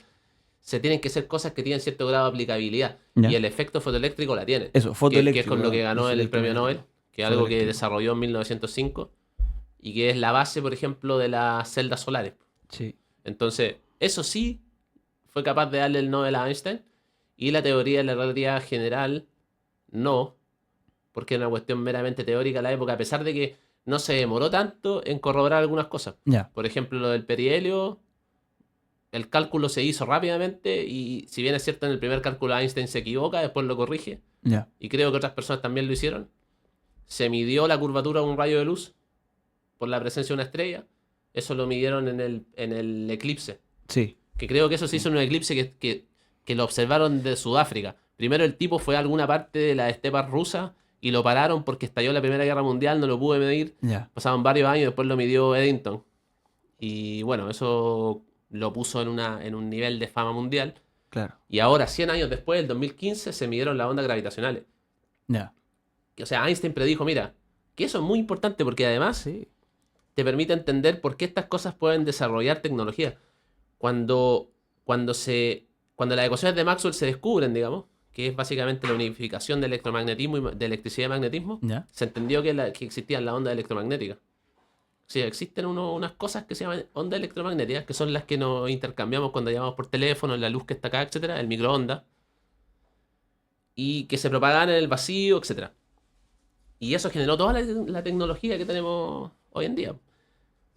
Se tienen que hacer cosas que tienen cierto grado de aplicabilidad. Y ¿Ya? el efecto fotoeléctrico la tienen, Eso, que es fotoeléctrico, con lo que perdón. ganó Dije el premio Nobel, electromagnético. que es algo que Fotoeléctrico. desarrolló en 1905 y que es la base, por ejemplo, de las celdas solares. Sí. Entonces, eso sí fue capaz de darle el Nobel a Einstein y la teoría de la relatividad general no, porque era una cuestión meramente teórica a la época, a pesar de que no se demoró tanto en corroborar algunas cosas. Ya. Por ejemplo, lo del perihelio, el cálculo se hizo rápidamente y si bien es cierto en el primer cálculo Einstein se equivoca, después lo corrige Ya. y creo que otras personas también lo hicieron. Se midió la curvatura de un rayo de luz por la presencia de una estrella. Eso lo midieron en el eclipse. Sí. Que creo que eso se Sí. hizo en un eclipse que lo observaron de Sudáfrica. Primero el tipo fue a alguna parte de las estepas rusas y lo pararon porque estalló la Primera Guerra Mundial, no lo pude medir. Ya. Pasaron varios años, después lo midió Eddington. Y bueno, eso lo puso en un nivel de fama mundial. Claro. Y ahora, 100 años después, en 2015, se midieron las ondas gravitacionales. Ya. O sea, Einstein predijo, mira, que eso es muy importante porque además Sí. te permite entender por qué estas cosas pueden desarrollar tecnología. Cuando, cuando, cuando las ecuaciones de Maxwell se descubren, digamos, que es básicamente la unificación de electromagnetismo y de electricidad y magnetismo, ¿Ya? se entendió que existían las ondas electromagnéticas. O sea, existen unas cosas que se llaman ondas electromagnéticas, que son las que nos intercambiamos cuando llamamos por teléfono, la luz que está acá, etcétera, el microondas, y que se propagan en el vacío, etcétera. Y eso generó toda la tecnología que tenemos hoy en día.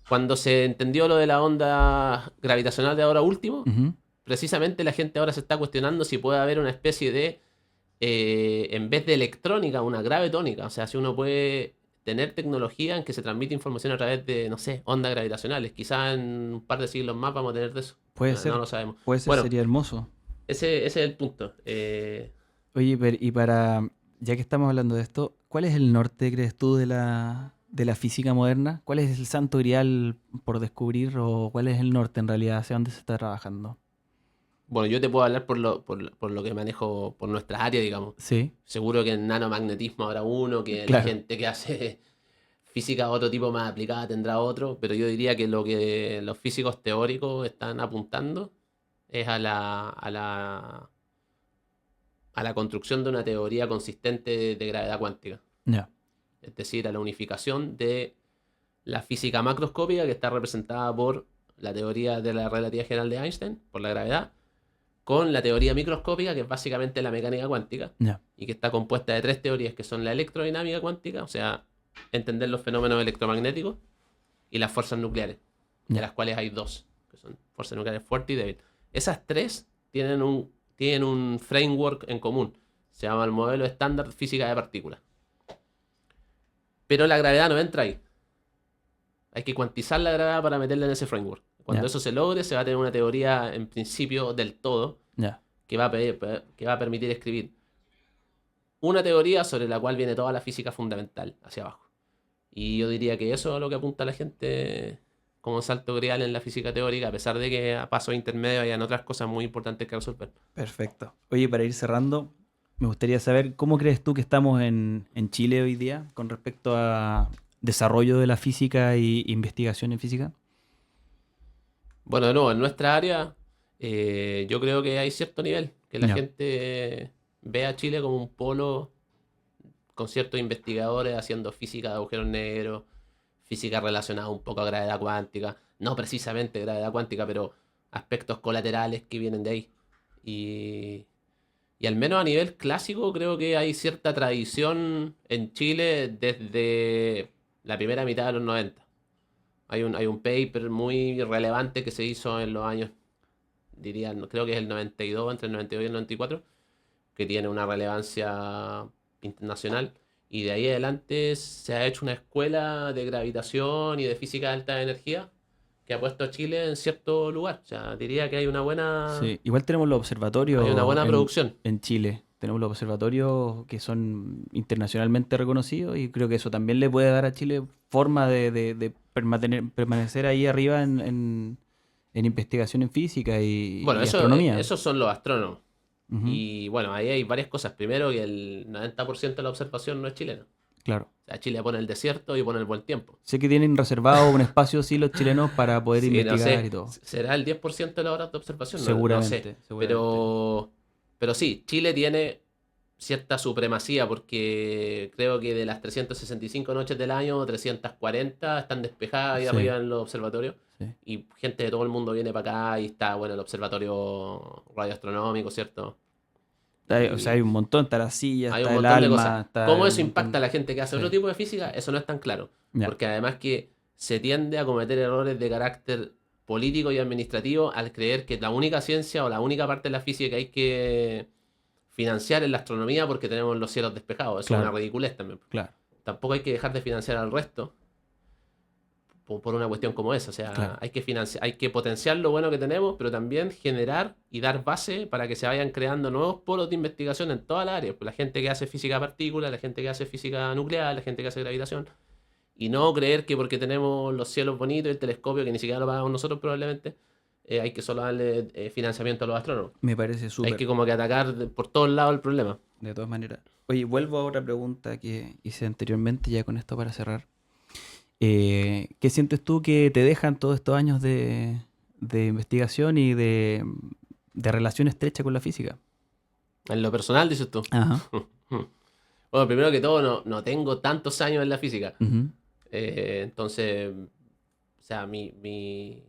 Cuando se entendió lo de la onda gravitacional de ahora último, Ujú. precisamente la gente ahora se está cuestionando si puede haber una especie de, en vez de electrónica, una gravetónica. O sea, si uno puede tener tecnología en que se transmite información a través de, no sé, ondas gravitacionales. Quizás en un par de siglos más vamos a tener de eso. Puede No ser, lo sabemos. puede ser, Bueno, sería hermoso. ese es el punto. Oye, y para, ya que estamos hablando de esto, ¿cuál es el norte, crees tú, de la física moderna? ¿Cuál es el santo grial por descubrir o cuál es el norte en realidad, hacia dónde se está trabajando? Bueno, yo te puedo hablar por lo que manejo por nuestras áreas, digamos. Sí, Seguro que en nanomagnetismo habrá uno, que la claro, gente que hace física otro tipo más aplicada tendrá otro, pero yo diría que lo que los físicos teóricos están apuntando es a la construcción de una teoría consistente de gravedad cuántica. ya, Es decir, a la unificación de la física macroscópica, que está representada por la teoría de la relatividad general de Einstein, por la gravedad, con la teoría microscópica, que es básicamente la mecánica cuántica, ya, y que está compuesta de tres teorías, que son la electrodinámica cuántica, o sea, entender los fenómenos electromagnéticos, y las fuerzas nucleares, de ya, las cuales hay dos, que son fuerzas nucleares fuerte y débil. Esas tres tienen un framework en común, se llama el modelo estándar física de partículas. Pero la gravedad no entra ahí. Hay que cuantizar la gravedad para meterla en ese framework. Cuando ya, eso se logre, se va a tener una teoría, en principio, del todo, ya. que va a permitir escribir una teoría sobre la cual viene toda la física fundamental hacia abajo. Y yo diría que eso es lo que apunta la gente como salto grial en la física teórica, a pesar de que a pasos intermedios hayan otras cosas muy importantes que resolver. Perfecto. Oye, para ir cerrando, me gustaría saber cómo crees tú que estamos en Chile hoy día con respecto a desarrollo de la física y investigación en física. Bueno, de nuevo, en nuestra área, yo creo que hay cierto nivel, que la Ya, gente ve a Chile como un polo con ciertos investigadores haciendo física de agujeros negros, física relacionada un poco a gravedad cuántica, no precisamente gravedad cuántica, pero aspectos colaterales que vienen de ahí. Y, y al menos a nivel clásico creo que hay cierta tradición en Chile desde la primera mitad de los 90. Hay un paper muy relevante que se hizo en los años, diría, creo que es el 92, entre el 92 y el 94, que tiene una relevancia internacional. Y de ahí adelante se ha hecho una escuela de gravitación y de física de alta energía que ha puesto a Chile en cierto lugar. O sea, diría que sí. Igual tenemos los hay una observatorios buena producción. en Chile. Tenemos los observatorios que son internacionalmente reconocidos y creo que eso también le puede dar a Chile forma de permanecer ahí arriba en investigación en física Bueno, y astronomía. esos son los astrónomos. Ujú, Y bueno, ahí hay varias cosas. Primero, que el 90% de la observación no es chilena. claro. O sea, Chile pone el desierto y pone el buen tiempo. Sé que tienen reservado un espacio, sí, los chilenos para poder Sí, no investigar y sé, todo. será el 10% de las horas de observación, no sé. Seguramente, seguramente. Pero sí, Chile tiene cierta supremacía porque creo que de las 365 noches del año, 340 están despejadas ahí Sí, arriba en los observatorios. sí. Y gente de todo el mundo viene para acá y está, bueno, el observatorio radioastronómico, ¿cierto? O sea, hay un Y montón, está la silla, hay un está el montón de cosas. alma, está ¿Cómo un eso impacta a montón. la gente que hace otro Sí, tipo de física? Eso no es tan claro. ya, Porque además que se tiende a cometer errores de carácter político y administrativo al creer que la única ciencia o la única parte de la física que hay que financiar es la astronomía porque tenemos los cielos despejados. Eso es una claro, ridiculez también. claro, Tampoco hay que dejar de financiar al resto por una cuestión como esa. O sea, claro. hay que potenciar lo bueno que tenemos, pero también generar y dar base para que se vayan creando nuevos polos de investigación en todas las áreas. Pues la gente que hace física de partículas, la gente que hace física nuclear, la gente que hace gravitación. Y no creer que porque tenemos los cielos bonitos y el telescopio, que ni siquiera lo pagamos nosotros probablemente, hay que solo darle financiamiento a los astrónomos. Me parece Hay súper, que como que atacar por todos lados el problema. de todas maneras. Oye, vuelvo a otra pregunta que hice anteriormente, ya con esto para cerrar. ¿Qué sientes tú que te dejan todos estos años de investigación y de relación estrecha con la física? En lo personal, dices tú. Ajá. Bueno, primero que todo, no tengo tantos años en la física. Ujú. Entonces, o sea, mi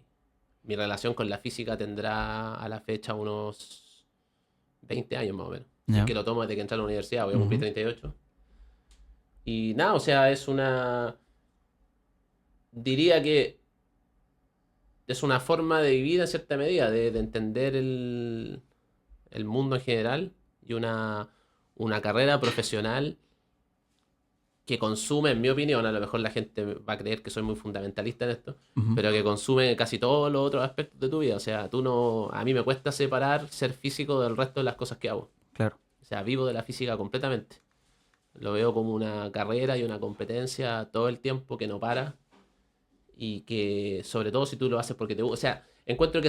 relación con la física tendrá a la fecha unos 20 años más o menos. Si es Ya. que lo tomo desde que entré a la universidad, voy a Ujú. cumplir 38. Y nada, o sea, diría que es una forma de vivir en cierta medida, de entender el mundo en general y una carrera profesional que consume, en mi opinión, a lo mejor la gente va a creer que soy muy fundamentalista en esto, Ujú. pero que consume casi todos los otros aspectos de tu vida. O sea, a mí me cuesta separar ser físico del resto de las cosas que hago. Claro. O sea, vivo de la física completamente. Lo veo como una carrera y una competencia todo el tiempo que no para y que, sobre todo si tú lo haces porque te gusta. O sea, encuentro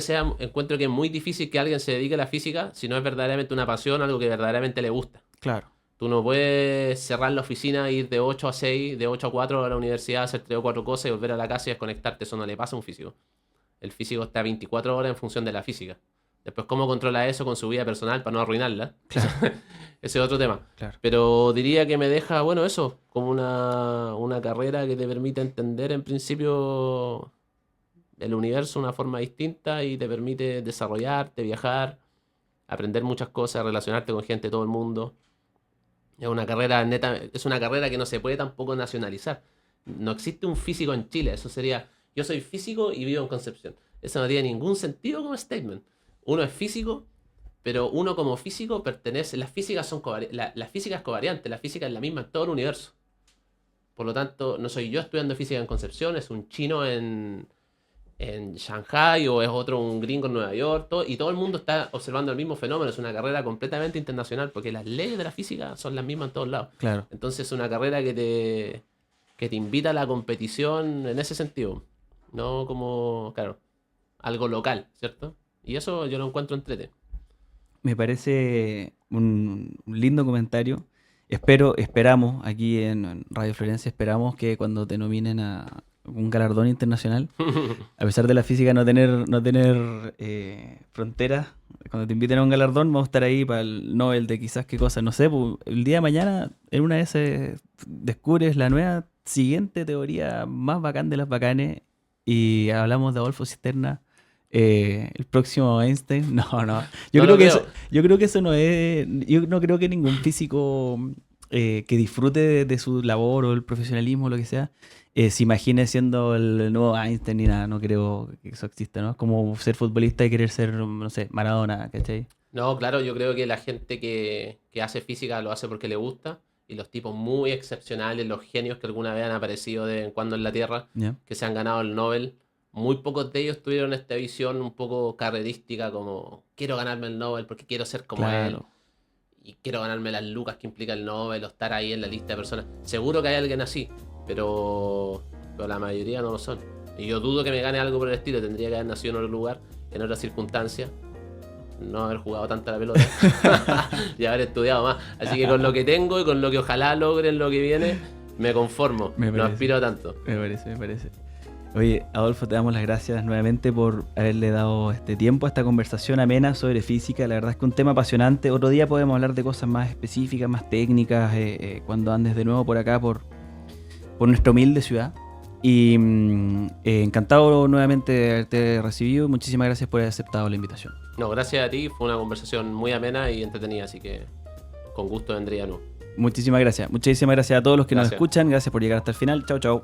que es muy difícil que alguien se dedique a la física si no es verdaderamente una pasión, algo que verdaderamente le gusta. Claro. Tú no puedes cerrar la oficina, ir de 8 a 6, de 8 a 4 a la universidad, hacer 3 o 4 cosas y volver a la casa y desconectarte. Eso no le pasa a un físico. El físico está 24 horas en función de la física. Después, ¿cómo controla eso con su vida personal para no arruinarla? Claro. Ese es otro tema. Claro. Pero diría que me deja, bueno, eso, como una carrera que te permite entender en principio el universo de una forma distinta y te permite desarrollarte, viajar, aprender muchas cosas, relacionarte con gente de todo el mundo. Es una carrera neta, es una carrera que no se puede tampoco nacionalizar. No existe un físico en Chile. Eso sería, yo soy físico y vivo en Concepción. Eso no tiene ningún sentido como statement. Uno es físico, pero uno como físico pertenece. La física es covariante, la física es la misma en todo el universo. Por lo tanto, no soy yo estudiando física en Concepción, es un chino en Shanghai o es otro un gringo en Nueva York, y todo el mundo está observando el mismo fenómeno. Es una carrera completamente internacional porque las leyes de la física son las mismas en todos lados. Claro. Entonces es una carrera que te invita a la competición en ese sentido, no como, claro, algo local, ¿cierto? Y eso yo lo encuentro entrete. Me parece un lindo comentario. Esperamos aquí en Radio Florencia, esperamos que cuando te nominen a un galardón internacional, a pesar de la física no tener fronteras, cuando te inviten a un galardón, vamos a estar ahí para el Nobel de quizás qué cosa, no sé, pues, el día de mañana en una de esas descubres la nueva siguiente teoría más bacán de las bacanes y hablamos de Adolfo Cisterna, el próximo Einstein. No, no. Yo No creo lo que eso, creo. yo creo que eso no es. Yo no creo que ningún físico que disfrute de su labor o el profesionalismo o lo que sea, se imagine siendo el nuevo Einstein ni nada. No creo que eso exista, ¿no? Es como ser futbolista y querer ser, no sé, Maradona, ¿cachai? No, claro, yo creo que la gente que hace física lo hace porque le gusta. Y los tipos muy excepcionales, los genios que alguna vez han aparecido de vez en cuando en la Tierra, ¿Ya? que se han ganado el Nobel, muy pocos de ellos tuvieron esta visión un poco carrerística, como quiero ganarme el Nobel porque quiero ser como él. Claro. Y quiero ganarme las lucas que implica el Nobel o estar ahí en la lista de personas. Seguro que hay alguien así, pero la mayoría no lo son. Y yo dudo que me gane algo por el estilo. Tendría que haber nacido en otro lugar, en otras circunstancias, no haber jugado tanto a la pelota y haber estudiado más. Así que con lo que tengo y con lo que ojalá logre en lo que viene, me conformo. Me No parece. aspiro a tanto. Me parece. Oye, Adolfo, te damos las gracias nuevamente por haberle dado este tiempo a esta conversación amena sobre física. La verdad es que un tema apasionante. Otro día podemos hablar de cosas más específicas, más técnicas, cuando andes de nuevo por acá, por nuestra humilde ciudad. Y encantado nuevamente de haberte recibido. Muchísimas gracias por haber aceptado la invitación. No, gracias a ti. Fue una conversación muy amena y entretenida, así que con gusto vendría, ¿no? Muchísimas gracias. Muchísimas gracias a todos los que nos Gracias. escuchan. Gracias por llegar hasta el final. Chao, chao.